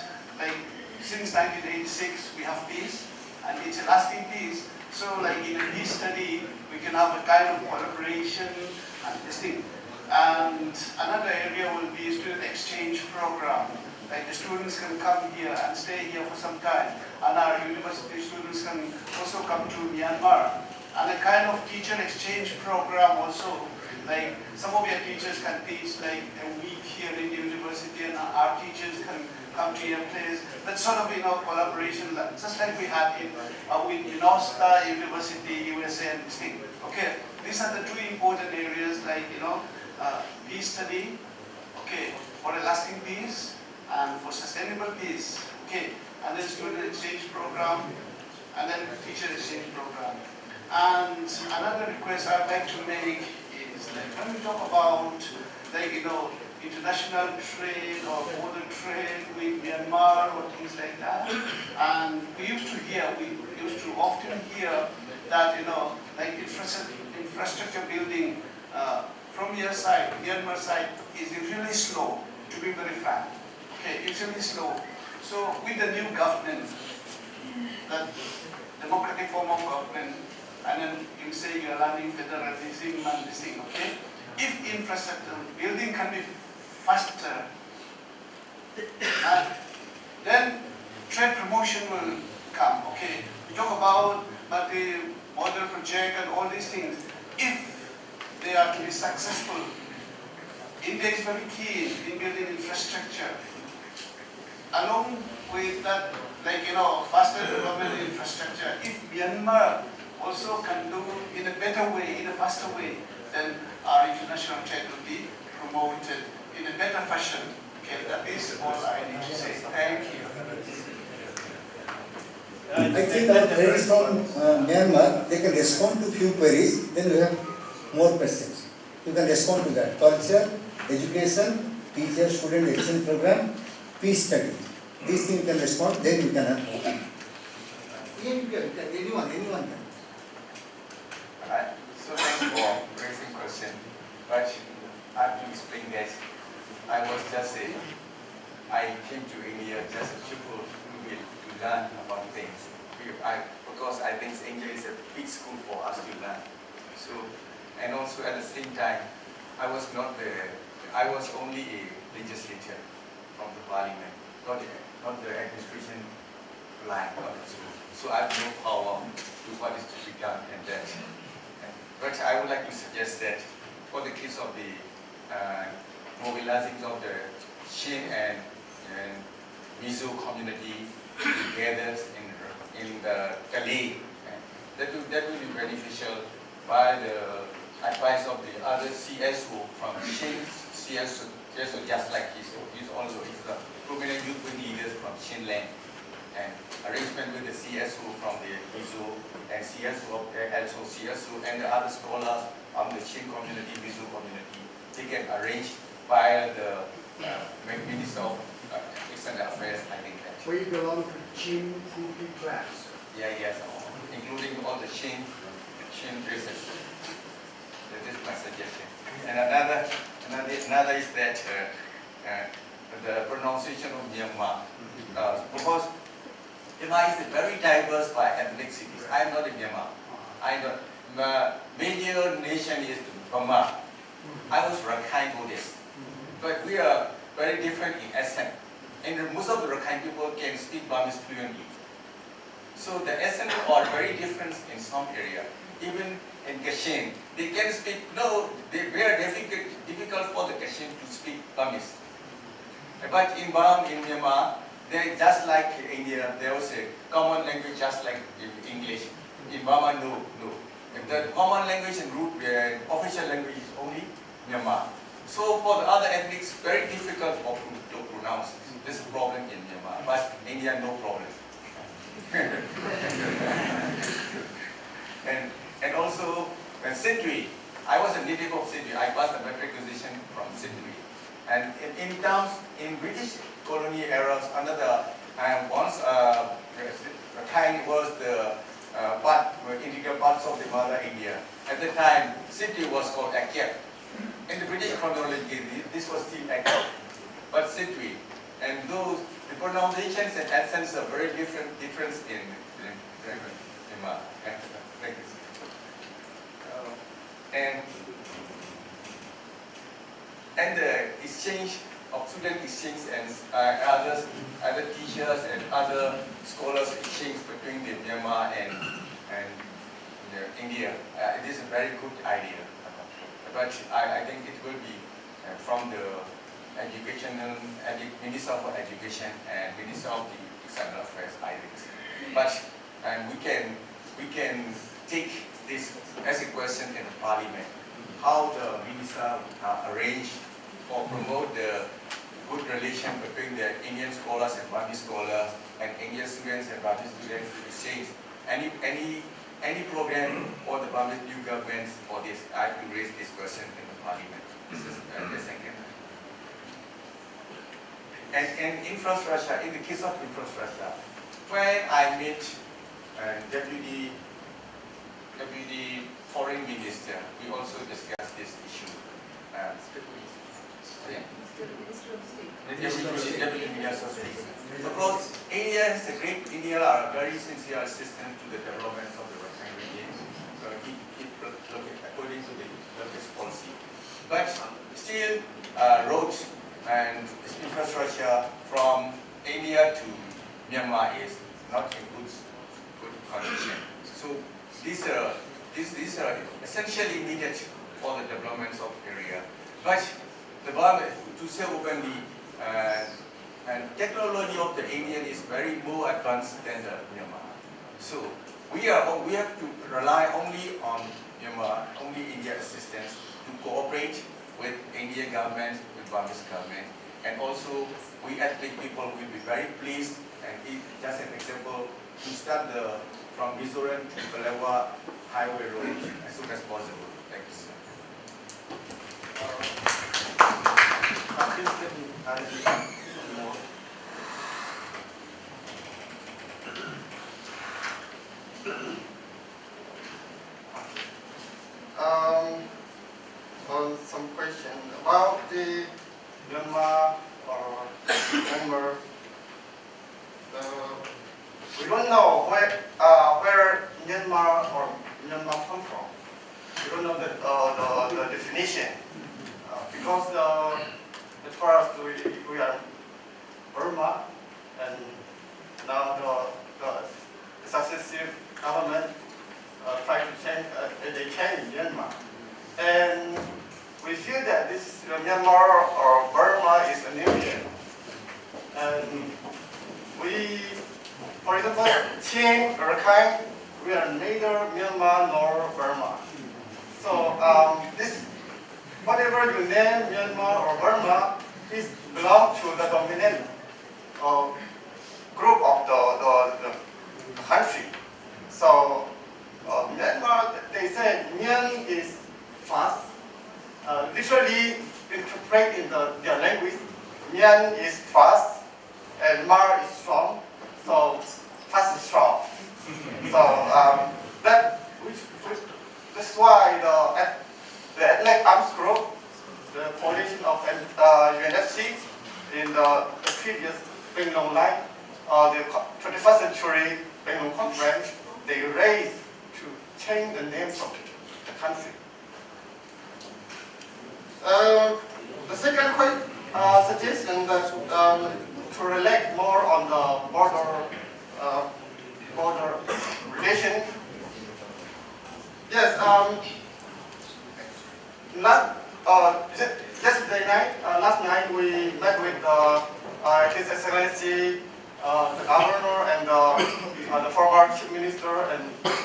since 1986 we have peace and it's a lasting peace. So in a peace study we can have a kind of collaboration and this thing. And another area will be student exchange program. Like the students can come here and stay here for some time, and our university students can also come to Myanmar. And a kind of teacher exchange program also, like some of your teachers can teach like a week here in the university, and our teachers can come to your place. That sort of collaboration, just like we had in with Inosta University, USA, and this thing. Okay, these are the two important areas, like peace study, okay, for a lasting peace and for sustainable peace. Okay, and then student exchange program, and then teacher exchange program. And another request I'd like to make is when we talk about international trade or border trade with Myanmar or things like that, and we used to often hear that infrastructure building from your side, Myanmar side, is really slow, to be very frank. Okay, it's really slow. So with the new government, the democratic form of government, and then you say you are learning federalism and this thing, okay? If infrastructure building can be faster, then trade promotion will come, okay? You talk about multi-model project and all these things. If they are to be successful, India is very keen in building infrastructure. Along with that, faster development infrastructure, if Myanmar also can do in a better way, in a faster way, then our international trade will be promoted in a better fashion. Okay, that is all I need to say. Thank you. I think that queries from Myanmar, they can respond to few queries, then we have more questions. You can respond to that. Culture, education, teacher, student exchange program, peace study. These things you can respond, then you can have anyone can. Alright, so thanks for raising question. But I have to explain that I was just I came to India just a pupil to learn about things. Because I think India is a big school for us to learn. So, and also at the same time, I was only a legislator from the parliament, not the administration line of the school. So I have no power to what is to be done and that. But I would like to suggest that for the case of the mobilizing of the Shin and Mizo community together in the Calais, that will be beneficial by the advice of the other CSO from Shin CSO, just like he's also the prominent youth leaders from Shin land, and arrangement with the CSO from the Mizo and CSO also CSO and the other scholars from the Shin community, Mizo community. They can arrange by the Minister of External Affairs, I think that. We belong to Chin TP class. Yeah, yes, including all the Shin races. That is my suggestion. And another is that the pronunciation of Myanmar. Because Myanmar is very diverse by ethnic cities. I am not in Myanmar. The major nation is Burma. I was Rakhine Buddhist. But we are very different in accent. and most of the Rakhine people can speak Burmese fluently. So the accent are very different in some area. Even in Kachin, they can speak, no, they very difficult for the Kachin to speak Burmese. But in Myanmar, they just like India, they also common language just like English. In Burma, no. The common language and official language is only Myanmar. So for the other ethnics, very difficult to pronounce. This is a problem in Myanmar, but India, no problem. and also Sindri, I was a native of Sindri. I passed the metric position from Sindri. And in British colony eras, once Rakhine was the integral parts of the mother India. At the time, Sindri was called Akyat. In the British chronology, this was still Akyat, but Sindri. And those the pronunciations and accents are very different in Myanmar. And the exchange of student exchange and other teachers and other scholars exchange between the Myanmar and India. It is a very good idea, but I think it will be from the Minister for Education and Minister of the External Affairs, I think. But we can take this as a question in the Parliament. How the minister arranged or promote the good relation between the Indian scholars and Burmese scholars and Indian students and Burmese students exchange. Any program for the Burmese new government for this, I have to raise this question in the Parliament. This is the second. And infrastructure, in the case of infrastructure, when I met Deputy Foreign Minister, we also discussed this issue. Deputy Minister of State. Because India are very sincere assistant to the development of the Rakhine region. So keep looking according to the local policy. But still, roads and infrastructure from India to Myanmar is not in good condition. So these are essentially needed for the development of the area. But the Burma, to say openly, and technology of the Indian is very more advanced than the Myanmar. So we have to rely only on Myanmar, only India assistance to cooperate with Indian government, with Burmese government, and also we ethnic people will be very pleased. And just an example, to start from Mizoram to Palawa highway road as soon as possible. Thank you, sir. On some question about the Myanmar or Myanmar, we don't know where Myanmar or Myanmar come from. We don't know the definition because at first we are Burma, and now the successive government try to change. They change Myanmar, and we feel that this Myanmar or Burma is an area, and we, for example, Chin, Rakhine, we are neither Myanmar nor Burma. So this, whatever you name Myanmar or Burma, is belong to the dominant group of the country. So Myanmar, they say Myan is fast. Literally interpret in their language, Myan is fast and Mar is strong. So fast is strong. So that's why the ethnic arms group, the coalition of UNFC in the previous Penglong line, the 21st century Penglong conference, they raised to change the names of the country. The second suggestion that to to relate more on the border relation. Yes. Last night we met with His Excellency, the Governor, and the former Chief Minister, and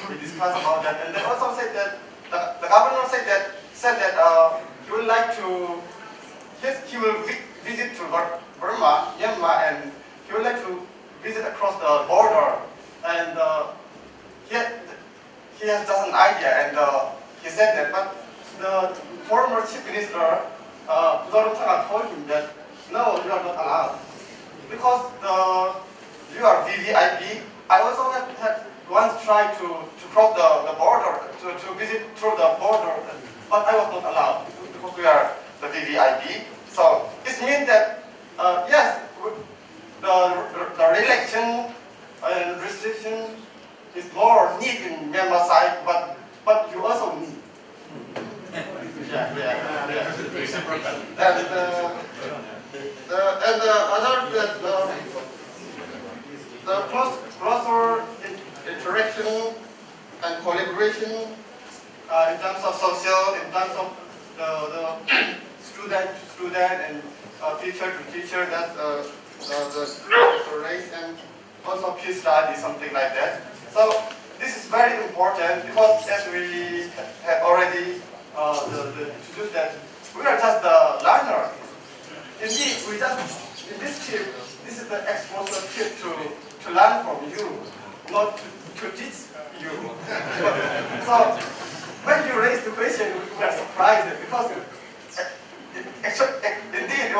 we discussed about that. And they also said that the Governor said that he would like to. He will visit to Burma, Myanmar, and he would like to visit across the border. And he has just an idea, and he said that. But the former Chief Minister, told him that no, you are not allowed because you are VVIP. I also had once tried to cross the border to visit through the border, but I was not allowed because we are the VVIP. So it means that yes, the election and restriction is more need in Myanmar side, but you also need. Yeah. And the other the closer interaction and collaboration in terms of social, in terms of the student to student and teacher to teacher, that's the race, and also peace study, something like that. So this is very important because as we have already introduced that we are just the learner. Indeed, we just in this trip, this is the exposure trip to learn from you, not to teach you. So when you raise the question, we are surprised because indeed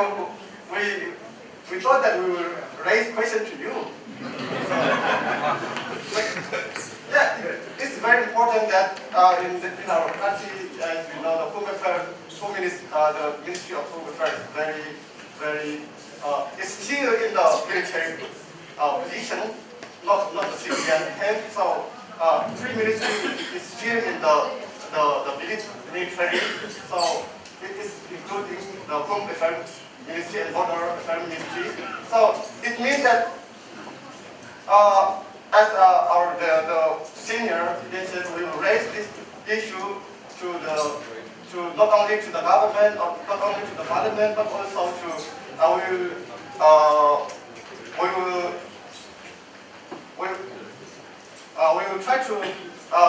we thought that we will raise question to you. Yeah, it's very important that in our country, as we know, the Ministry of Home Affairs is very it's still in the military position, not the civilian hand. So 3 ministries is still in the military. So it is including the Home Affairs Ministry and Border Affairs Ministry. So it means that as the senior leaders, we will raise this issue to not only to the government or not only to the parliament, but also to we will try to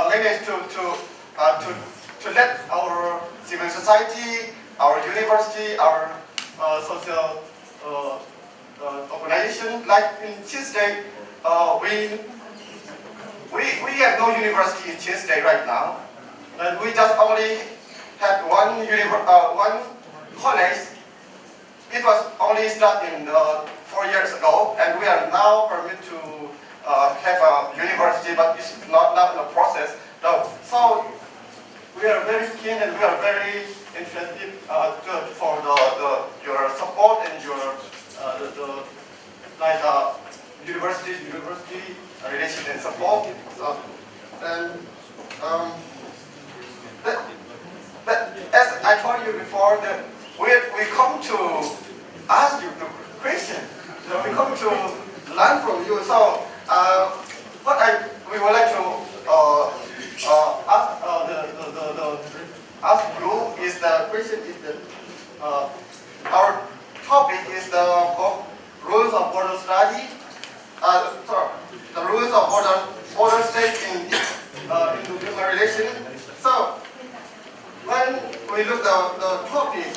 manage to let our civil society, our university, our social organization, like in Tuesday, we have no university in Tuesday right now, and we just only had one college. It was only started 4 years ago, and we are now permitted to have a university, but it's not in the process. So we are very keen and we are very interested for your support and your university relation and support. So, and as I told you before, that we come to ask you the question. We come to learn from you. So what we would like to ask you is the question is that our topic is the rules of border study. The rules of border state in Indo-Myanmar Relations. So when we look at the topic,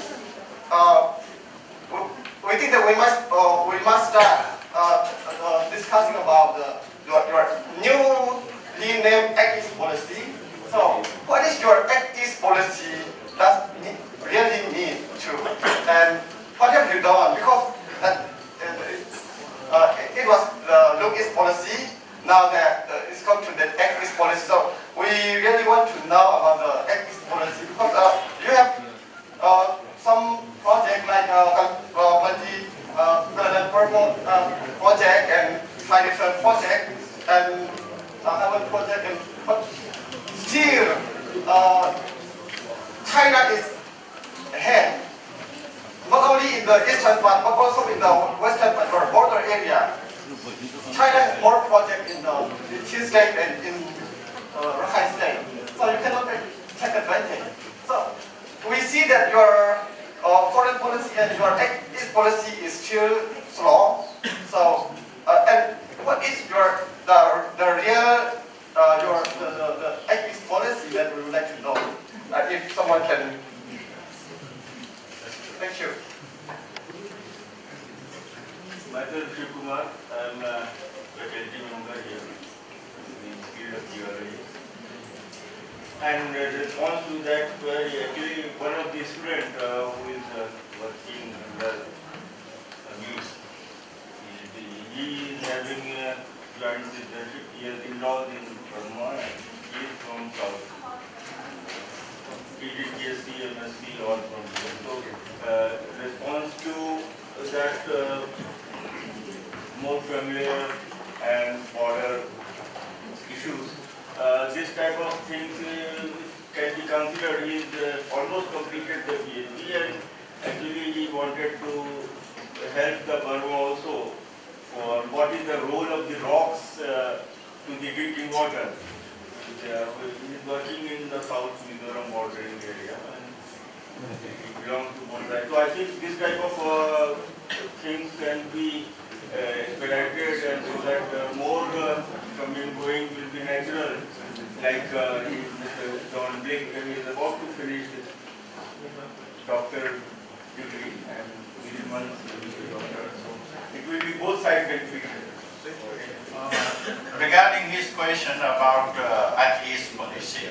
we think that we must start discussing about your newly named Act-East policy. So what is your Act-East policy that really mean to, and what have you done? Because it was the Look-East policy. Now that it's come to the Act-East policy, so we really want to know about the Act-East policy because you have some project like multi-purpose project and financial project and urban project, but still China is ahead. Not only in the eastern part, but also in the western part, where border area. China has more projects in the cheesecake and in Rakhine State, so you cannot take advantage. So we see that your foreign policy and your east policy is still slow. So and what is your the real the east policy that we would like to know? If someone can. Thank you. Myself, Shiv Kumar, I am a faculty member here in the field of geology. And in response to that query, actually one of the students who is working under me, he is having joint citizenship. He has in-laws in Burma and he is from South. He did BSc, MSc, all from here. So, response to that more familiar and border issues, this type of things can be considered. He is almost completed the PhD and actually he wanted to help the Burma also for what is the role of the rocks to the drinking water. He is working in the South Mizoram bordering area and he belongs to Bombay. So I think this type of things can be expedited and so that more coming going will be natural. Like Mr. John Blake is about to finish his doctor degree and within months he will be a doctor. So it will be both sides beneficial. Regarding his question about at-ease policy,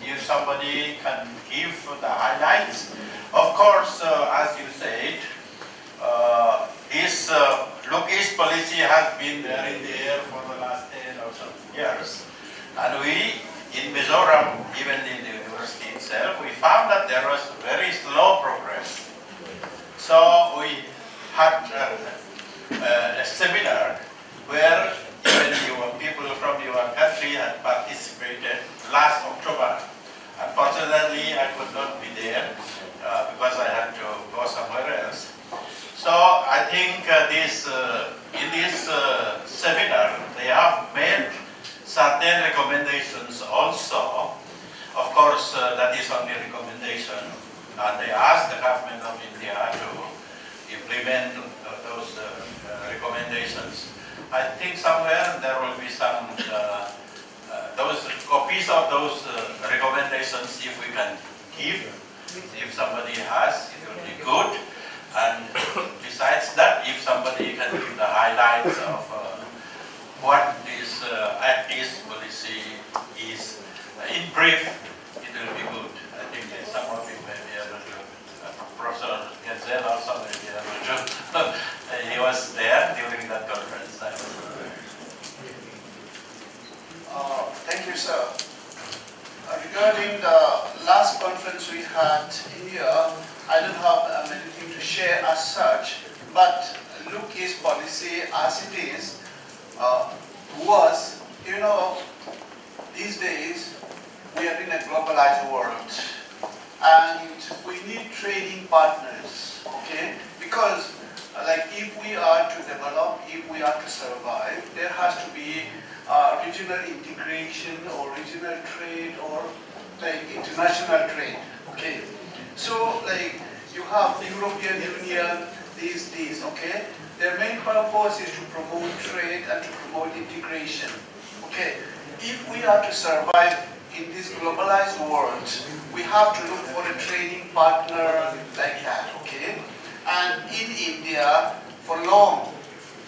if somebody can give the highlights, of course, as you said, his look-east policy has been there in the air for the last 10 or so years. And we, in Mizoram, even in the university itself, we found that there was very slow progress. So we had a seminar where even people from your country had participated last October. Unfortunately, I could not be there because I had to go somewhere else. So I think in this seminar, they have made certain recommendations also. Of course, that is only recommendation. And they asked the government of India to implement those recommendations. I think somewhere there will be some those copies of those recommendations. If we can give, if somebody has, it will be good. And besides that, if somebody can give the highlights of what this at-ease policy is, in brief, it will be good. I think some of you may be able to. Professor Genzel also may be able to. He was there during that conference. Thank you, sir. Regarding the last conference we had in here, I don't have anything to share as such, but look-east policy as it is was, these days we are in a globalized world and we need trading partners, okay? Because like if we are to develop, if we are to survive, there has to be regional integration or regional trade or like international trade, okay? So like you have the European Union these days, okay? Their main purpose is to promote trade and to promote integration, okay? If we are to survive in this globalized world, we have to look for a trading partner like that, okay? And in India, for long,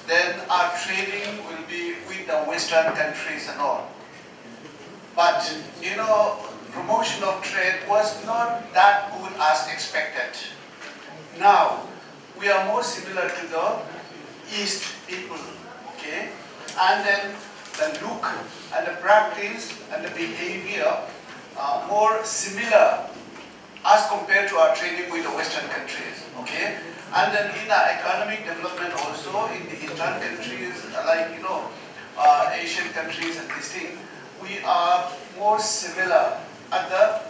then our trading will be with the Western countries and all. But, promotion of trade was not that good as expected. Now, we are more similar to the East people, okay? And then the look and the practice and the behavior are more similar as compared to our trading with the Western countries, okay? And then in our economic development also, in the Eastern countries, like, Asian countries and this thing, we are more similar at the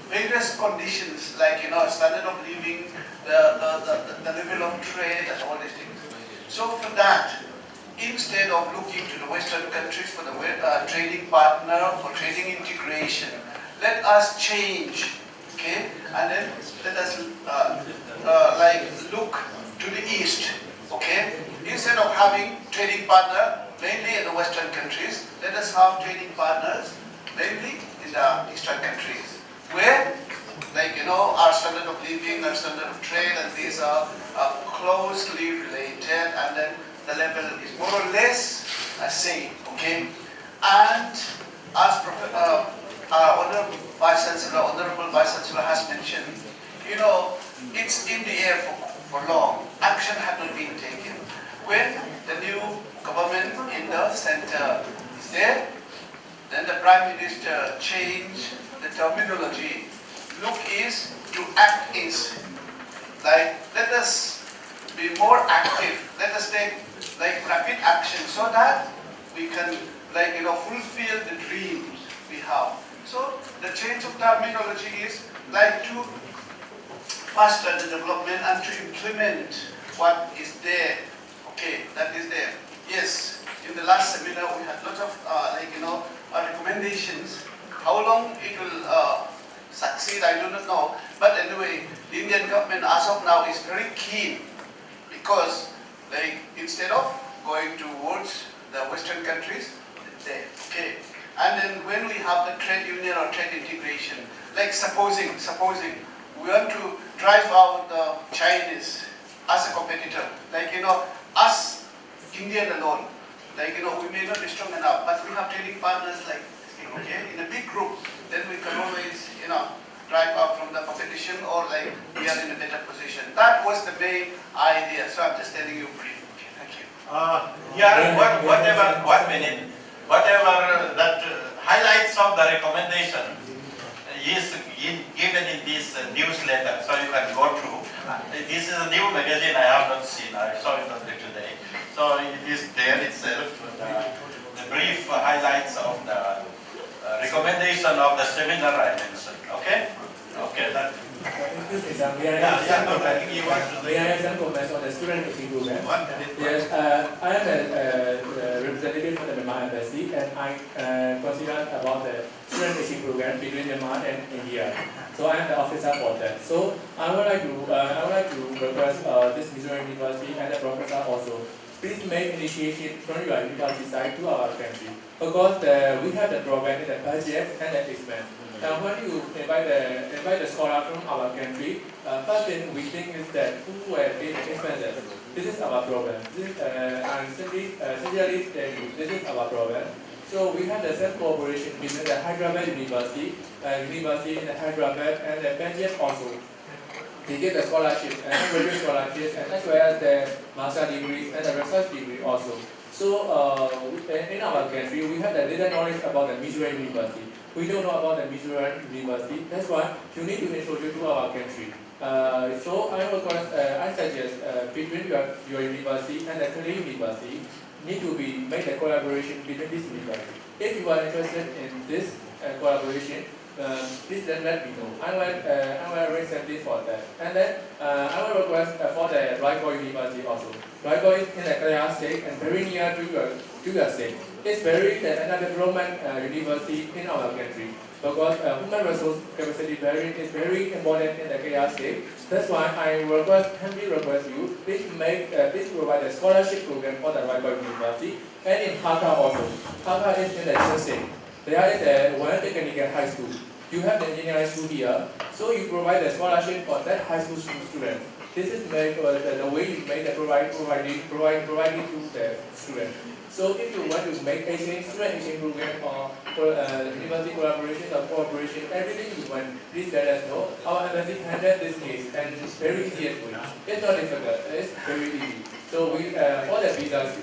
various conditions, like, standard of living, the level of trade and all these things. So for that, instead of looking to the Western countries for the trading partner, for trading integration, let us change, okay? And then let us like look to the East, okay? Instead of having trading partner mainly in the Western countries, let us have trading partners mainly in the Eastern countries, where, like, you know, our standard of living, our standard of trade, and these are closely related, and then the level is more or less same, okay? And as our Honorable Vice Chancellor has mentioned, you know, it's in the air for long. Action had not been taken. When the new government in the center is there, then the Prime Minister changed the terminology. Look is to act is. Like, let us be more active. Let us take like rapid action so that we can, like, you know, fulfill the dreams we have. So the change of terminology is like to foster the development and to implement what is there. Okay, that is there. Yes, in the last seminar we had lots of like, you know, recommendations. How long it will succeed, I do not know. But anyway, the Indian government as of now is very keen, because like instead of going towards the Western countries, there, okay. And then when we have the trade union or trade integration, like supposing we want to drive out the Chinese as a competitor, like, you know, us Indian alone, like, you know, we may not be strong enough, but we have trading partners like, okay, in a big group, then we can always, you know, drive out from the competition, or like we are in a better position. That was the main idea. So I'm just telling you brief. Okay, thank you. Yeah, whatever that highlights of the recommendation is given in this newsletter, so you can go through. This is a new magazine I have not seen. I saw it only today. So it is there itself, the brief highlights of the recommendation of the seminar I mentioned. Okay? Okay, that. May I have some comments on the student exchange program? Yes, I am a representative for the Myanmar Embassy, and I consider about the student exchange program between Myanmar and India. So I am the officer for that. So I would like to request this Missouri University and the professor also, please make initiation from your university side to our country, because we have the program in the budget and the expense. Now, when you invite the scholar from our country, first thing we think is that who will pay the expenses. This is our problem. And sincerely tell you, this is our problem. So we have the same cooperation between the Hyderabad University in the Hyderabad, and the Benjamin also. They get the scholarships and graduate scholarships, and as well as the master degrees and the research degree also. So in our country, we have a little knowledge about the Missouri University. We don't know about the Missouri University. That's why you need to introduce to our country. So I suggest between your university and the Korean university need to be made a collaboration between this university. If you are interested in this collaboration, please let me know. I will raise something for that. And then I will request for the Raipur University also. Raipur is in the Kerala state and very near to your state. It's very another development university in our country, because human resource capacity building is very important in the Kerala state. That's why I humbly request you, please provide a scholarship program for the Raipur University, and in Hakka also. Hakka is in the state. There is a one technical high school. You have the engineering school here, so you provide a scholarship for that high school students. This is made, the way you make the providing to the student. So if you want to make student exchange program or university collaboration or cooperation, everything you want, please let us know. Our embassy handles this case, and it's very easy for you. It's not difficult, it's very easy. So we for the visas,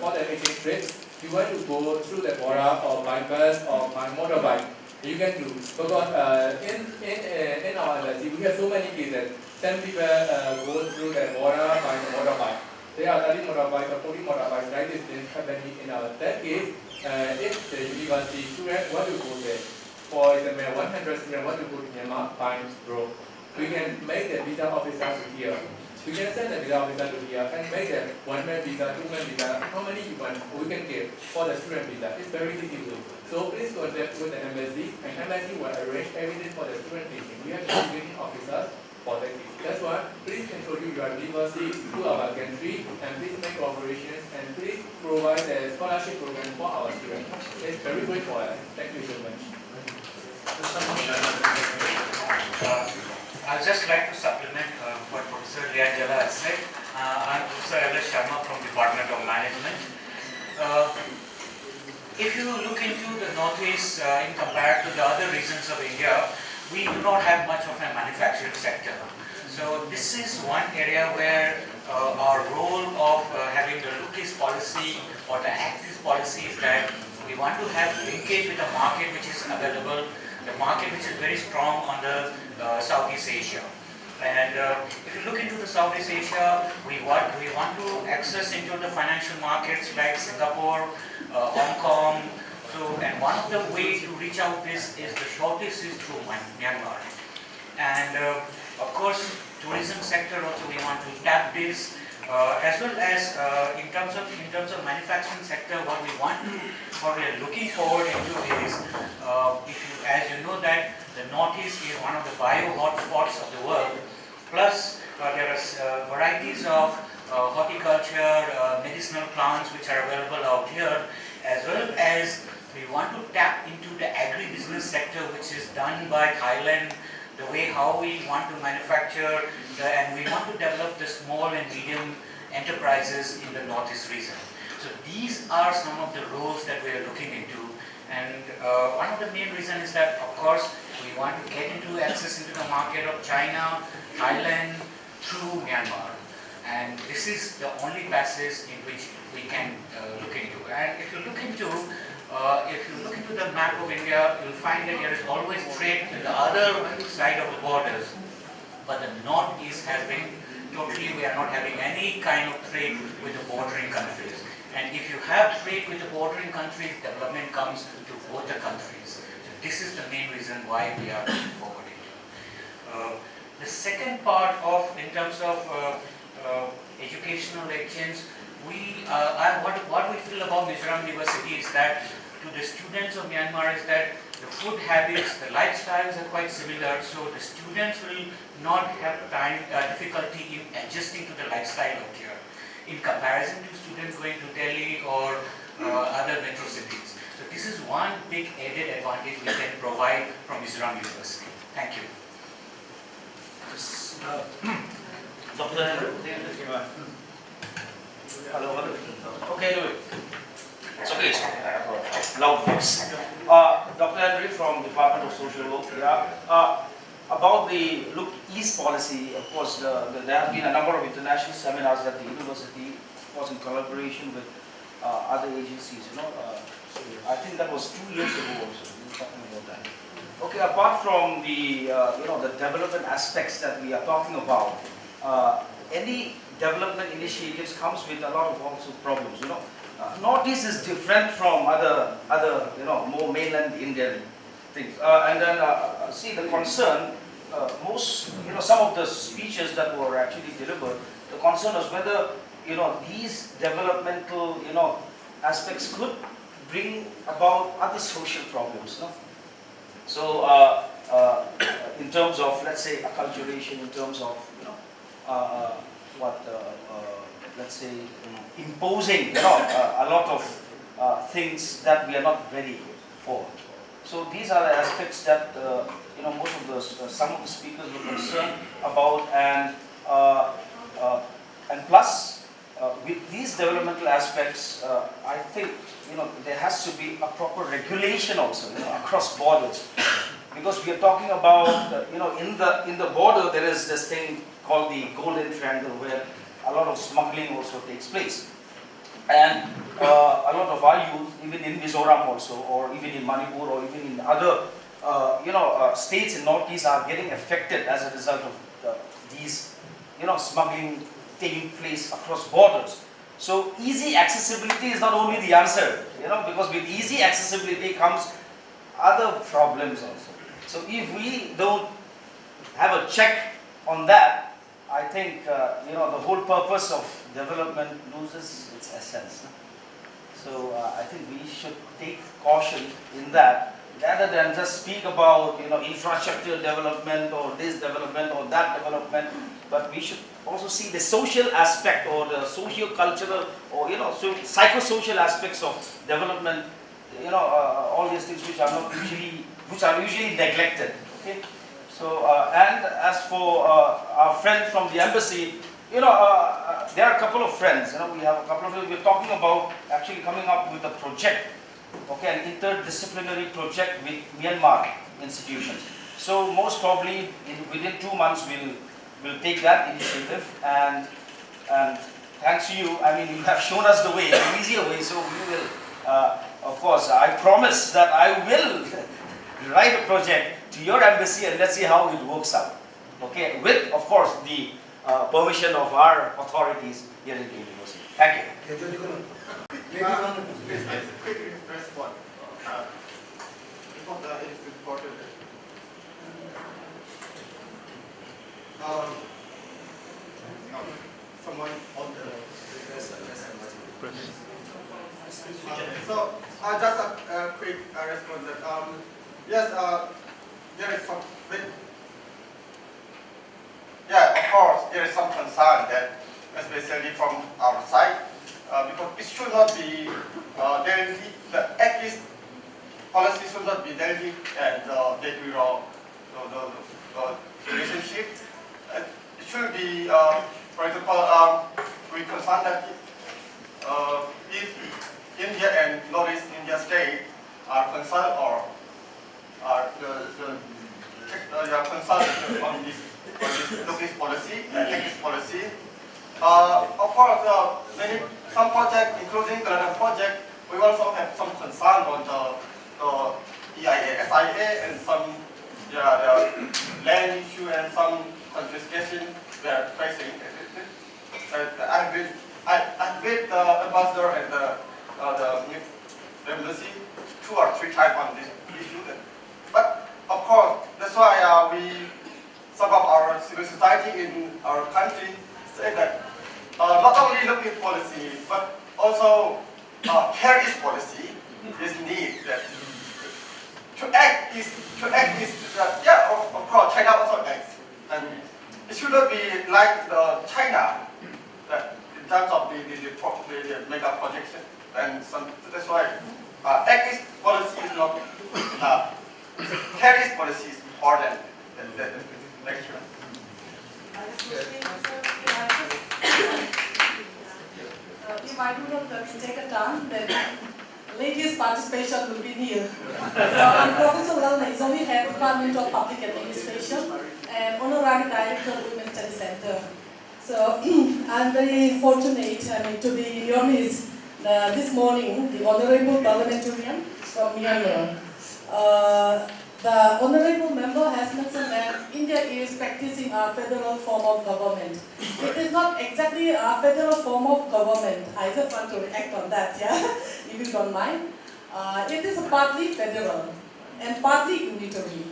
for the exchange trips, you want to go through the border or by bus or by motorbike, you can do. Because in our embassy, we have so many cases. Some people go through the border by the motorbike. There are 30 motorbikes or 40 motorbikes like this happening in our that case. If the university student want to go there, for example, 100 students want to go to Myanmar by road, we can make the visa officers here. We can send a visa officer to here and make them one-man visa, two-man visa, how many you want, we can give for the student visa. It's very easy to do. So please contact with the embassy, and embassy will arrange everything for the student teaching. We have education officers for the teaching. That's why please introduce your diversity to our country, and please make cooperations, and please provide a scholarship program for our students. It's very good for us. Thank you so much. I'd just like to supplement what Professor Lianjala has said. I'm Professor L.S. Sharma from Department of Management. If you look into the Northeast in compared to the other regions of India, we do not have much of a manufacturing sector. So this is one area where our role of having the look-east policy or the act-east policy is that we want to have linkage with the market which is available, the market which is very strong on the Southeast Asia. And if you look into the Southeast Asia, we want to access into the financial markets like Singapore, Hong Kong. So, and one of the ways to reach out this is the shortest is through Myanmar. And of course, tourism sector also we want to tap this, as well as in terms of manufacturing sector, what we are looking forward into is, as you know that the Northeast is one of the bio hotspots of the world. Plus, there are varieties of horticulture, medicinal plants which are available out here, as well as we want to tap into the agri-business sector which is done by Thailand, the way how we want to manufacture, and we want to develop the small and medium enterprises in the Northeast region. So these are some of the roles that we are looking into. And one of the main reasons is that, of course, we want to get into access into the market of China, Thailand, through Myanmar. And this is the only passage in which we can look into. And if you look into the map of India, you'll find that there is always trade to the other side of the borders. But the Northeast has been totally, we are not having any kind of trade with the bordering countries. And if you have trade with the bordering countries, development comes to both the countries. So this is the main reason why we are moving forward into. The second part of, in terms of educational exchange, what we feel about Mizoram University is that to the students of Myanmar is that the food habits, the lifestyles are quite similar, so the students will not have difficulty in adjusting to the lifestyle out here in comparison to students going to Delhi or other metro cities. So this is one big added advantage we can provide from Mizoram University. Thank you. Dr. Andrew? Hello. Okay, do it. It's okay. Loud voice. Dr. Andrew from Department of Social Work. Yeah. About the Look East policy, of course, there have been a number of international seminars at the university, of course, in collaboration with other agencies. I think that was 2 years ago also. We were talking about that. Okay, apart from the the development aspects that we are talking about, any development initiatives comes with a lot of also problems. Northeast is different from other more mainland Indian things. And then see the concern. Some of the speeches that were actually delivered, the concern was whether these developmental aspects could bring about other social problems. So in terms of, let's say, acculturation, in terms of let's say imposing a lot of things that we are not ready for. So these are the aspects that most of some of the speakers were concerned about, and plus with these developmental aspects, I think there has to be a proper regulation also across borders, because we are talking about in the border there is this thing called the Golden Triangle where a lot of smuggling also takes place. And a lot of our youth, even in Mizoram also, or even in Manipur, or even in other states in Northeast, are getting affected as a result of these smuggling taking place across borders. So easy accessibility is not only the answer, because with easy accessibility comes other problems also. So if we don't have a check on that, I think the whole purpose of development loses its essence. So I think we should take caution in that, rather than just speak about infrastructure development or this development or that development, but we should also see the social aspect or the socio-cultural or psychosocial aspects of development. All these things which are usually neglected. Okay. So and as for our friend from the embassy, there are a couple of friends. We have a couple of. We're talking about actually coming up with a project. Okay, an interdisciplinary project with Myanmar institutions. So most probably within 2 months we'll take that initiative, and thanks to you, I mean, you have shown us the way, an easier way. So we will, of course, I promise that I will write a project to your embassy, and let's see how it works out. Okay, with of course the permission of our authorities here in the university. Thank you. Please, quickly respond. Because it is important. Someone on the so just a quick response. That, yes, there is some. Yeah, of course, there is some concern that, especially from our side, because it should not be Delhi. The Act East policy should not be Delhi and the relationship. It should be, for example, we concern that if India and Northeast India state are concerned or are concerned on this Northeast policy, East policy. Of course, some projects, including the project, we also have some concern on the EIA, SIA, and some the land issue and some confiscation we are facing. I met the ambassador and the embassy 2 or 3 times on this issue. But of course, that's why some of our civil society in our country say that not only looking policy, but also care-is policy is needed. That to act is yeah, of course China also acts, and it should not be like China that in terms of the mega projection, and that's why act is policy is not care-is policy is important than the lecture. If I do not take a turn, then ladies' participation will be near. So I'm Professor Lalna Izomi, Head Department of Public Administration and Honorary Director of Women's Study Center. So I'm very fortunate to be in your midst this morning, the Honorable Parliamentarian from Myanmar. The Honorable Member has mentioned that India is practicing a federal form of government. It is not exactly a federal form of government. I just want to react on that, yeah, if you don't mind. It is partly federal and partly unitary.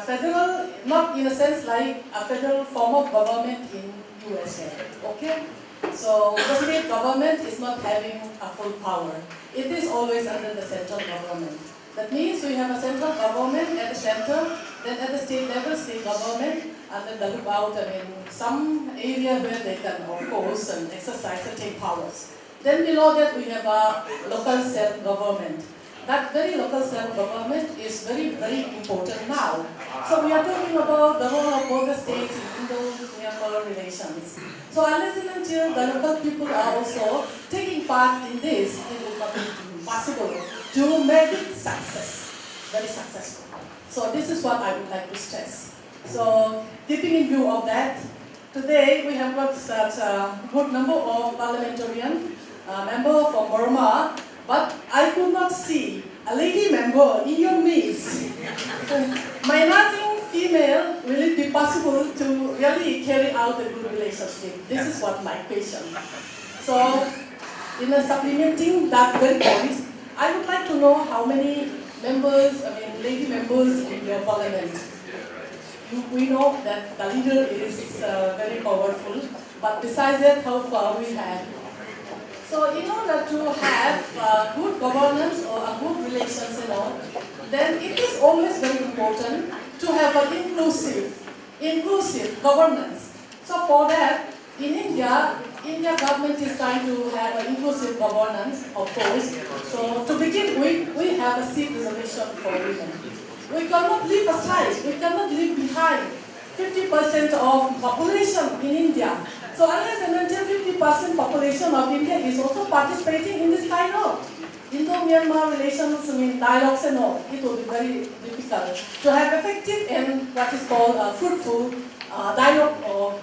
Federal, not in a sense like a federal form of government in USA, okay? So the state government is not having a full power. It is always under the central government. That means we have a central government at the center, then at the state level, state government, and then the lookout, some area where they can, of course, exercise and take powers. Then below that we have a local self-government. That very local self-government is very, very important now. So we are talking about the role of both the states in Indo-Myanmar Relations. So unless and until the local people are also taking part in this, it will not be possible to make it very successful. So this is what I would like to stress. So keeping in view of that, today we have got such a good number of parliamentarian members from Burma, but I could not see a lady member in your midst. Minusing female, will it be possible to really carry out a good relationship? This is what my question. So, in supplementing that very point, I would like to know how many members, lady members in your parliament. we know that the leader is very powerful, but besides that, how far we have. So in order to have good governance or a good relations, then it is always very important to have an inclusive governance. So for that, in India government is trying to have an inclusive governance, of course. So to begin with, we have a seat reservation for women. We cannot leave aside, we cannot leave behind 50% of population in India. So unless and until 50% population of India is also participating in this kind of Indo-Myanmar Relations, dialogues and all, it will be very difficult to have effective and what is called fruitful dialogue or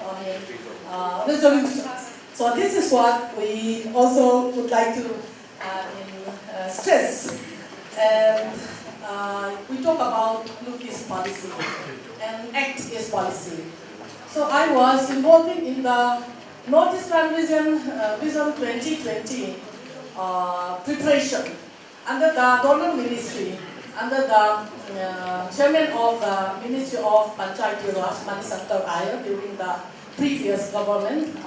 resolutions. So this is what we also would like to stress. And we talk about look is policy and act is policy. So I was involved in the Northeastern Vision 2020 preparation under the Donor Ministry, under the chairman of the Ministry of Panchayati Raj, Manisankar Iyer, during the previous government.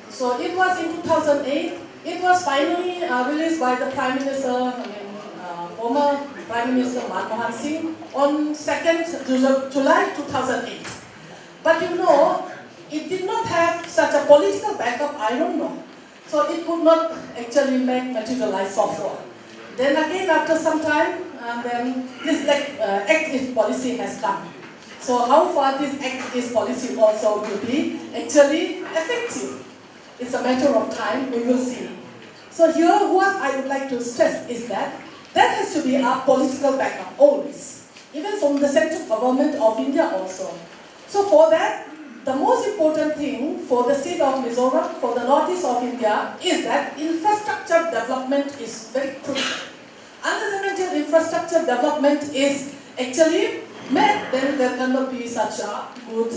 So it was in 2008. It was finally released by the Prime Minister, former Prime Minister Manmohan Singh on 2nd July 2008. But it did not have such a political backup, I don't know. So it could not actually materialize so far. Then again, after some time, then this act is policy has come. So how far this act is policy also will be actually effective? It's a matter of time, we will see. So here what I would like to stress is that there has to be a political backup always, even from the central government of India also. So for that, the most important thing for the state of Mizoram, for the northeast of India, is that infrastructure development is very crucial. Unless and infrastructure development is actually met, then there cannot be such a good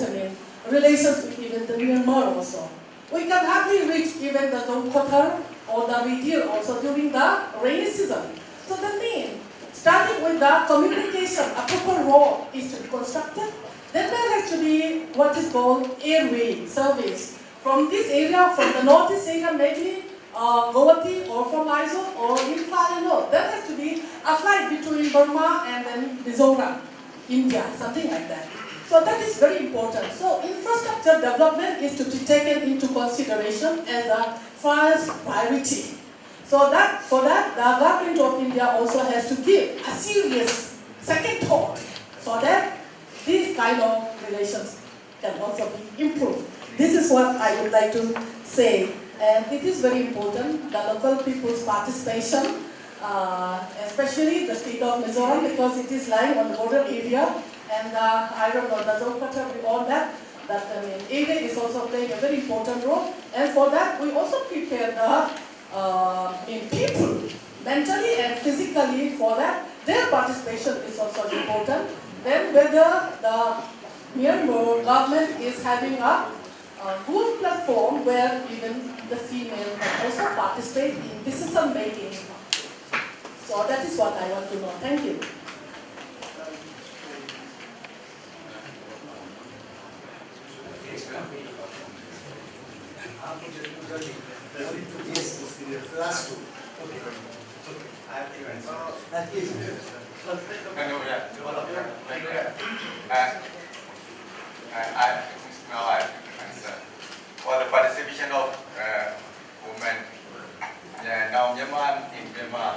relations with even the Myanmar also. We can hardly reach even the Zongkotar or the Ridir also during the rainy season. So that means, starting with the communication, a proper road is to be constructed. Then there has to be what is called airway service. From this area, from the northeast area, maybe Guwahati or from Aizawl or Imphal, there has to be a flight between Burma and then Mizoram, India, something like that. So that is very important. So infrastructure development is to be taken into consideration as a first priority. So that for that, the government of India also has to give a serious second thought so that these kind of relations can also be improved. This is what I would like to say. And it is very important, the local people's participation, especially the state of Mizoram, because it is lying on the border area. And I don't know, the Zongkata, all that area is also playing a very important role. And for that, we also prepare the people, mentally and physically for that. Their participation is also important. Then whether the Myanmar government is having a good platform where even the female can also participate in decision making. So that is what I want to know. Thank you. Yes, last two. Okay. Now I answer. For the participation of women, now Myanmar, in Myanmar,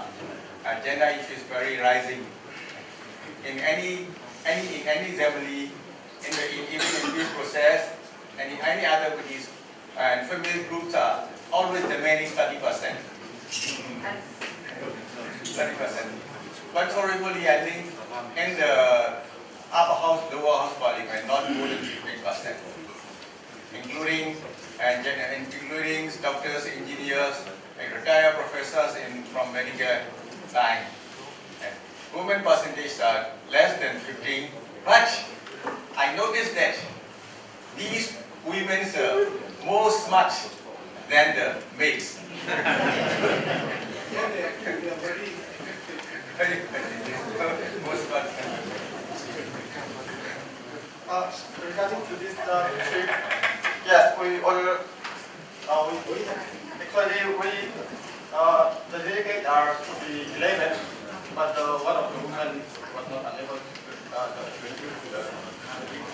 gender issue is very rising. In any family, even in this process, and in any other groups, and female groups are always demanding 30%. 30%. But horribly, I think in the upper house, lower house parliament, not more than 15%, including doctors, engineers, and retired professors from medical line. And women percentage are less than 15, but I noticed that these women are more smart than the maids. Regarding to this trip, yes, we order. The delegates are to be 11, but one of the women was not unable to contribute to the meeting.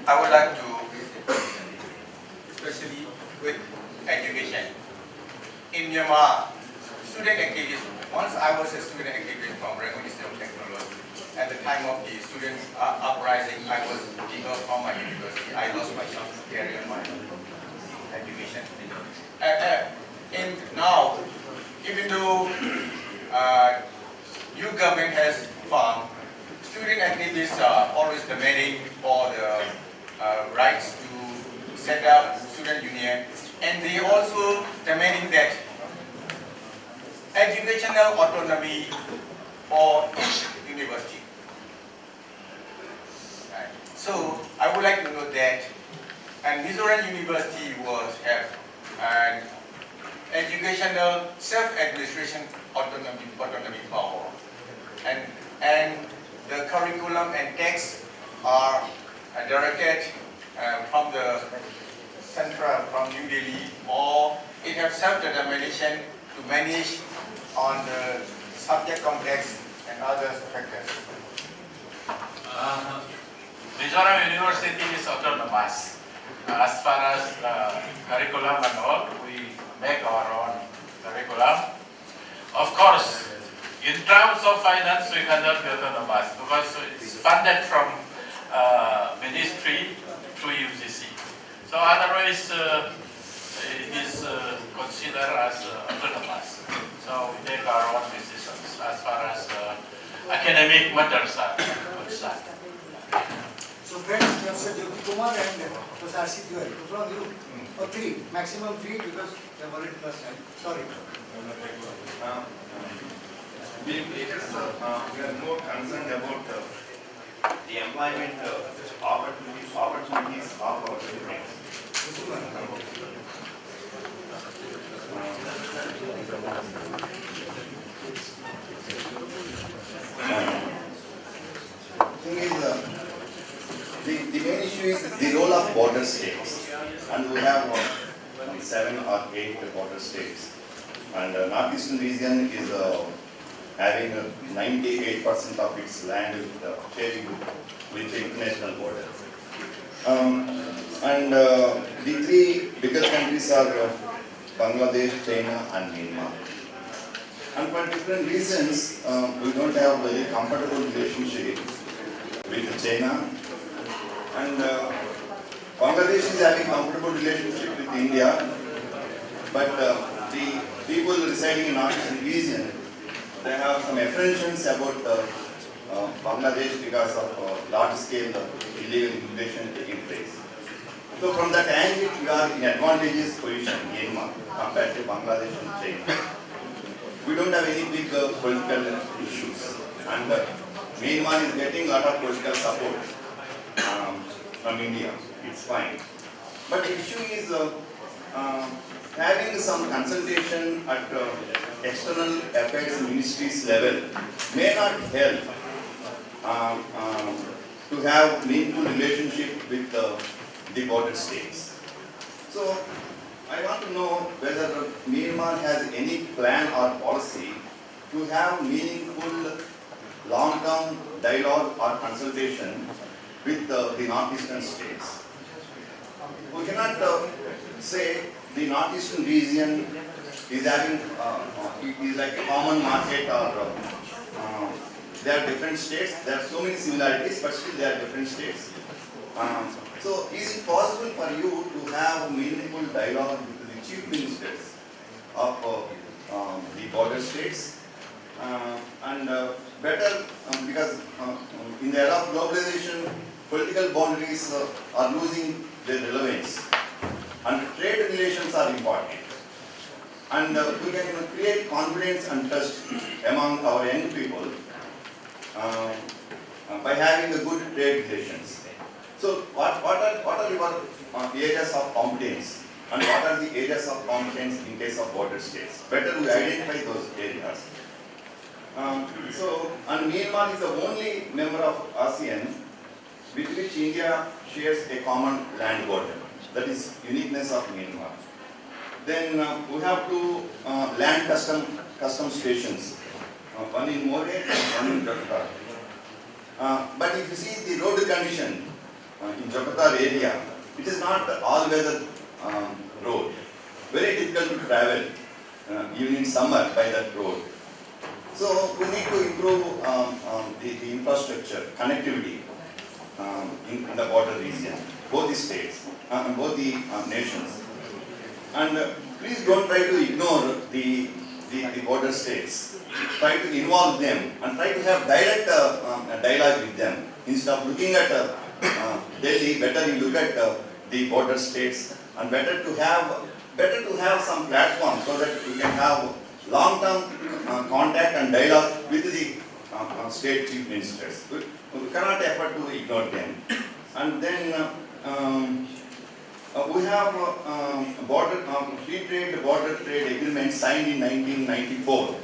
I would like to, especially with education. In Myanmar, student activities, once I was a student activist from Rangoon Institute of Technology. At the time of the students' uprising, I was debarred from my university. I lost my chance to carry on my education. And now, even though new government has formed, student activists are always demanding for the rights to set up student union, and they also demanding that educational autonomy for each university. Right. So I would like to know that, and Mizoram University was have an educational self-administration autonomy power, and the curriculum and texts are directed from the central, from New Delhi, or it has self-determination to manage on the subject complex and other factors. Mizoram University is autonomous. As far as curriculum and all, we make our own curriculum. Of course, in terms of finance, we cannot be autonomous because it's funded from ministry through UGC. So otherwise, it is considered as autonomous. So we take our own decisions as far as academic matters are concerned. So friends, Professor Jyoti Kumar and Professor Arshit Goel, from you, or 3, maximum 3 because we have already first time. Sorry. We are more concerned about the employment opportunities of our students. Thing is, the main issue is the role of border states, and we have 7 or 8 border states, and northeastern region is having 98% of its land sharing with the international border. And the 3 biggest countries are Bangladesh, China and Myanmar. And for different reasons, we don't have very comfortable relationship with China. And Bangladesh is having comfortable relationship with India, but the people residing in northeastern region, they have some apprehensions about Bangladesh because of large-scale illegal immigration taking place. So from that angle, we are in advantageous position in Myanmar compared to Bangladesh and China. We don't have any big political issues, and Myanmar is getting a lot of political support from India. It's fine. But the issue is having some consultation at external affairs ministries level may not help to have meaningful relationship with the border states. So I want to know whether Myanmar has any plan or policy to have meaningful long-term dialogue or consultation with the northeastern states. We cannot say the northeastern region is having is like a common market, or there are different states. There are so many similarities, but still there are different states. So is it possible for you to have meaningful dialogue with the chief ministers of the border states, and better because in the era of globalization, political boundaries are losing their relevance, and trade relations are important, and we can create confidence and trust among our young people by having a good trade relations. So what are your areas of competence, and what are the areas of competence in case of border states? Better we identify those areas. And Myanmar is the only member of ASEAN with which India shares a common land border. That is uniqueness of Myanmar. Then we have two land custom stations, one in Moreh and one in Jakarta. But if you see the road condition in Jakarta area, it is not all-weather road. Very difficult to travel, even in summer, by that road. So we need to improve the infrastructure, connectivity in the border region, both the states, both the nations. And please don't try to ignore the border states. Try to involve them and try to have direct dialogue with them. Instead of looking at Delhi, better you look at the border states, and better to have some platform so that we can have long-term contact and dialogue with the state chief ministers. We cannot afford to ignore them. And then we have free trade border trade agreement signed in 1994.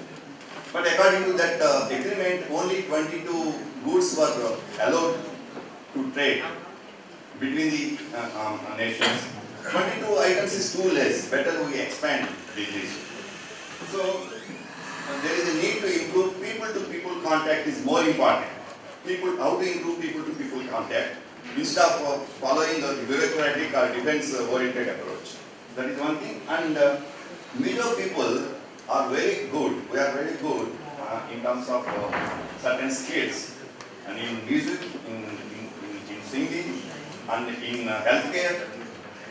But according to that agreement, only 22 goods were allowed to trade between the nations. 22 items is too less. Better we expand this list. So there is a need to improve people-to-people contact is more important. How to improve people-to-people contact instead of following the bureaucratic or defense-oriented approach. That is one thing. And Mizo people are very good. We are very good in terms of certain skills, and in music, in singing, and in healthcare,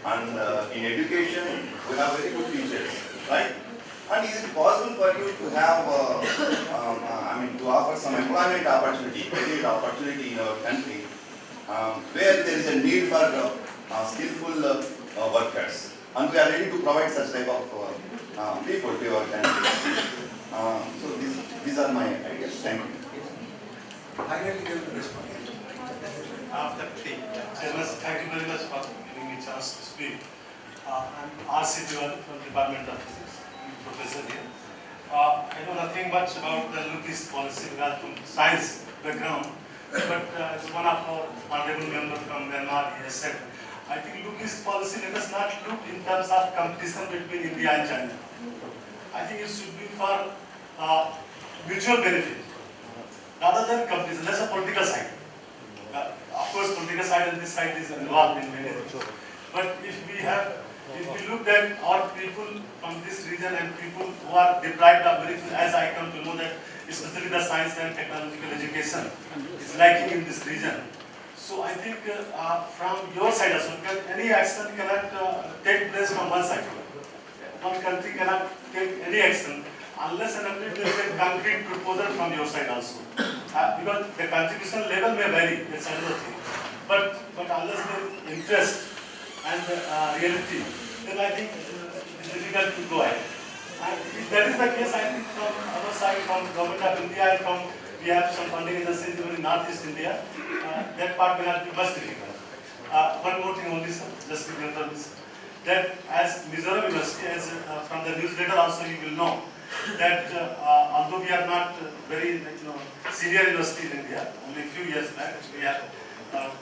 and in education. We have very good teachers, right? And is it possible for you to have, to offer some employment opportunity, career opportunity in our country, where there is a need for skillful workers, and we are ready to provide such type of people to our country. So these are my ideas. Thank you. Finally, they will respond. After three. Thank you very much for giving me a chance to speak. I'm R.C. Tiwari from Department of Physics. Professor here. I know nothing much about the Look-East policy because from science background, but as one of our honorable members from Myanmar, he has said, I think Look-East policy, let us not look in terms of competition between India and China. I think it should be for mutual benefit rather than competition. That's a political side. Of course, political side and this side is involved in many things. But if we look at our people from this region and people who are deprived of very things, as I come to know that especially the science and technological education is lacking in this region. So I think from your side also, any action cannot take place from one side. One country cannot take any action unless and until there is a concrete proposal from your side also. Because the contribution level may vary, that's another thing. But unless there is interest and reality, then I think it's difficult to go ahead. And if that is the case, I think from our side, from Government of India, and we have some funding agencies even in Northeast India, that part will not be much difficult. One more thing only, sir, just to remember this, that as Mizoram University, as from the newsletter also you will know, that although we are not very senior university in India, only a few years back we have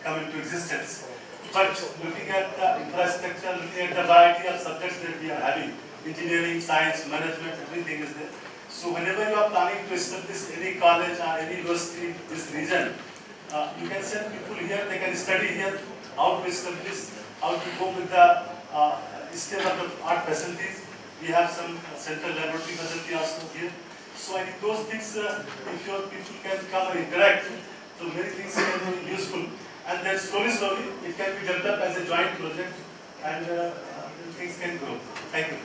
come into existence, but looking at the infrastructure, looking at the variety of subjects that we are having, engineering, science, management, everything is there. So whenever you are planning to establish any college or any university in this region, you can send people here, they can study here, how to establish, how to go with the state-of-the-art facilities. We have some central laboratory facility also here. So I think those things, if your people can come and interact, so many things can be useful. And then slowly, it can be developed as a joint project and things can grow. Thank you.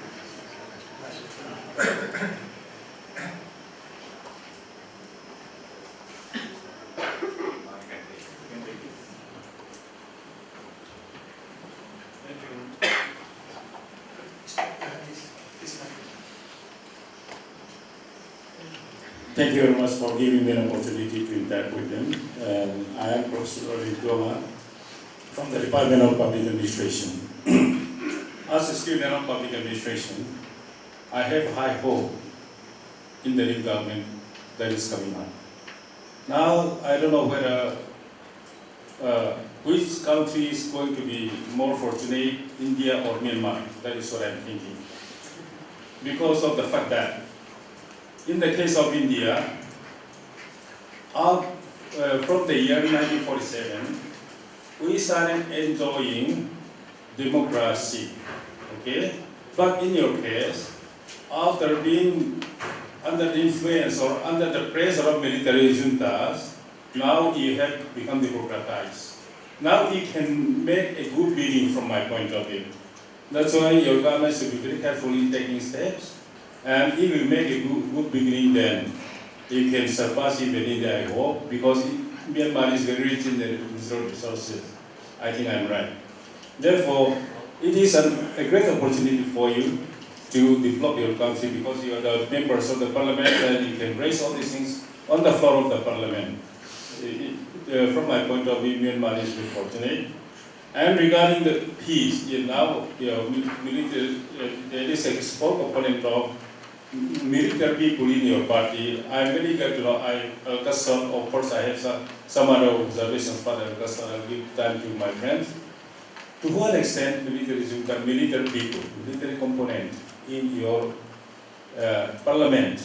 Thank you very much for giving me an opportunity to interact with them. I am Professor Indo-Myanmar from the Department of Public Administration. As a student of public administration, I have high hope in the new government that is coming up. Now, I don't know whether which country is going to be more fortunate, India or Myanmar. That is what I'm thinking. Because of the fact that, in the case of India, from the year 1947, we started enjoying democracy, okay? But in your case, after being under the influence or under the pressure of military juntas, now you have become democratized. Now you can make a good beginning from my point of view. That's why your government should be very careful in taking steps. And if you make a good beginning, then you can surpass even India, I hope, because Myanmar is very rich in the natural resources. I think I'm right. Therefore, it is a great opportunity for you to develop your country because you are the members of the parliament and you can raise all these things on the floor of the parliament. From my point of view, Myanmar is very fortunate. And regarding the peace, military, there is a small component of military people in your party. I'm very glad to know. Of course, I have some other observations, but I'll give time to my friends. To what extent military people, military component in your parliament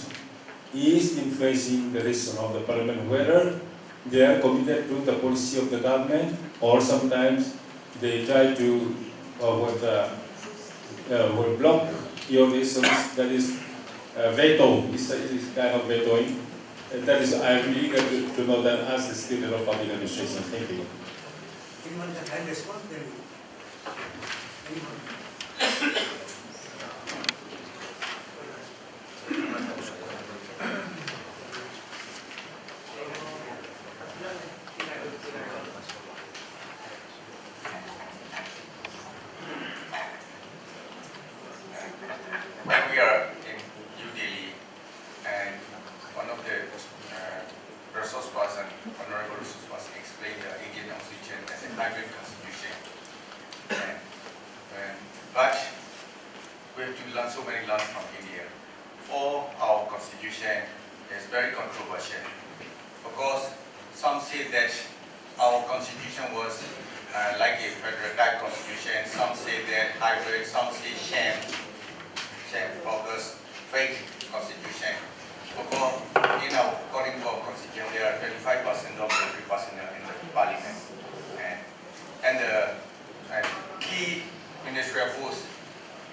is influencing the decision of the parliament, whether they are committed to the policy of the government or sometimes they try to will block your decisions, that is veto, is kind of vetoing. That is, I am eager to know that as the student of public administration. Thank you. Anyone can respond? When we are in New Delhi, and one of the resource person, honorable resource person, explained the Indian constitution as a hybrid constitution. But we have to learn so many lessons from India. For our constitution is very controversial because some say that our constitution was like a federal type constitution, some say that hybrid, some say sham focus, fake constitution. Because according to our constitution, there are 25% of military personnel in the parliament, and the key ministry of force,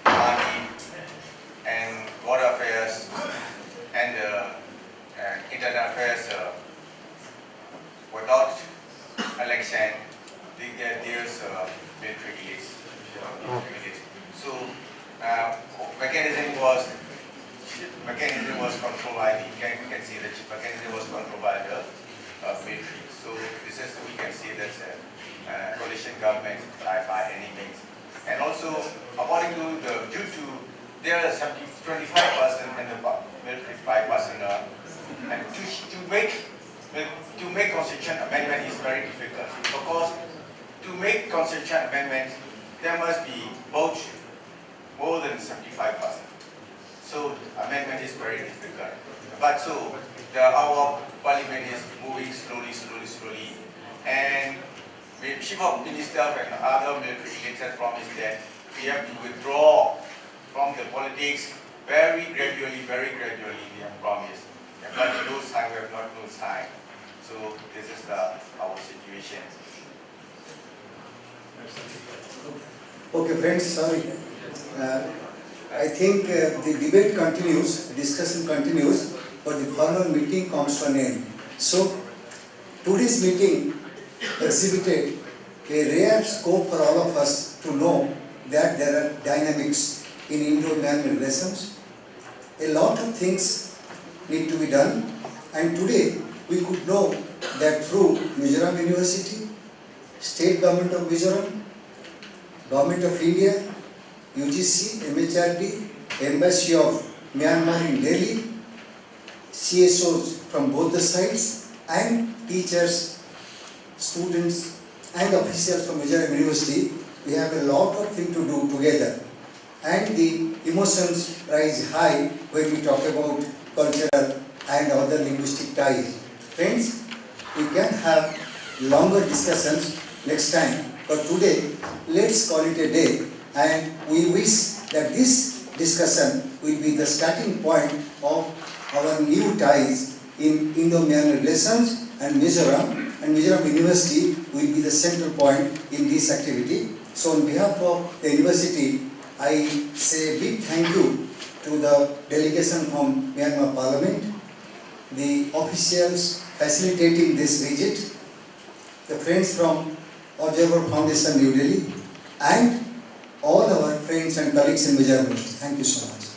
army, and border affairs, and internal affairs. Without election, there's military elites. So mechanism was controlled. I think we can see that mechanism was controlled by the military. So this is, we can see that coalition government by any means. And also, according to there are 25% and the military 5%. And to make constitution amendment is very difficult because to make constitution amendment there must be both more than 75%. So amendment is very difficult. But so our parliament is moving slowly, and Chief of Minister and other military elites have promised that we have to withdraw from the politics very gradually, we have promised. But those time we have not those time. So this is our situation. Okay, friends, sorry. I think the debate continues, discussion continues, but the formal meeting comes to an end. So today's meeting exhibited a rare scope for all of us to know that there are dynamics in Indo-Myanmar relations. A lot of things need to be done, and today we could know that through Mizoram University, State Government of Mizoram, Government of India, UGC, MHRD, Embassy of Myanmar in Delhi, CSOs from both the sides, and teachers, students, and officials from Mizoram University, we have a lot of things to do together. And the emotions rise high when we talk about cultural and other linguistic ties. Friends, we can have longer discussions next time, but today let's call it a day, and we wish that this discussion will be the starting point of our new ties in Indo-Myanmar Relations and Mizoram University will be the central point in this activity. So on behalf of the university, I say a big thank you to the delegation from Myanmar Parliament, the officials facilitating this visit, the friends from Observer Foundation New Delhi, and all our friends and colleagues in Mizoram. Thank you so much.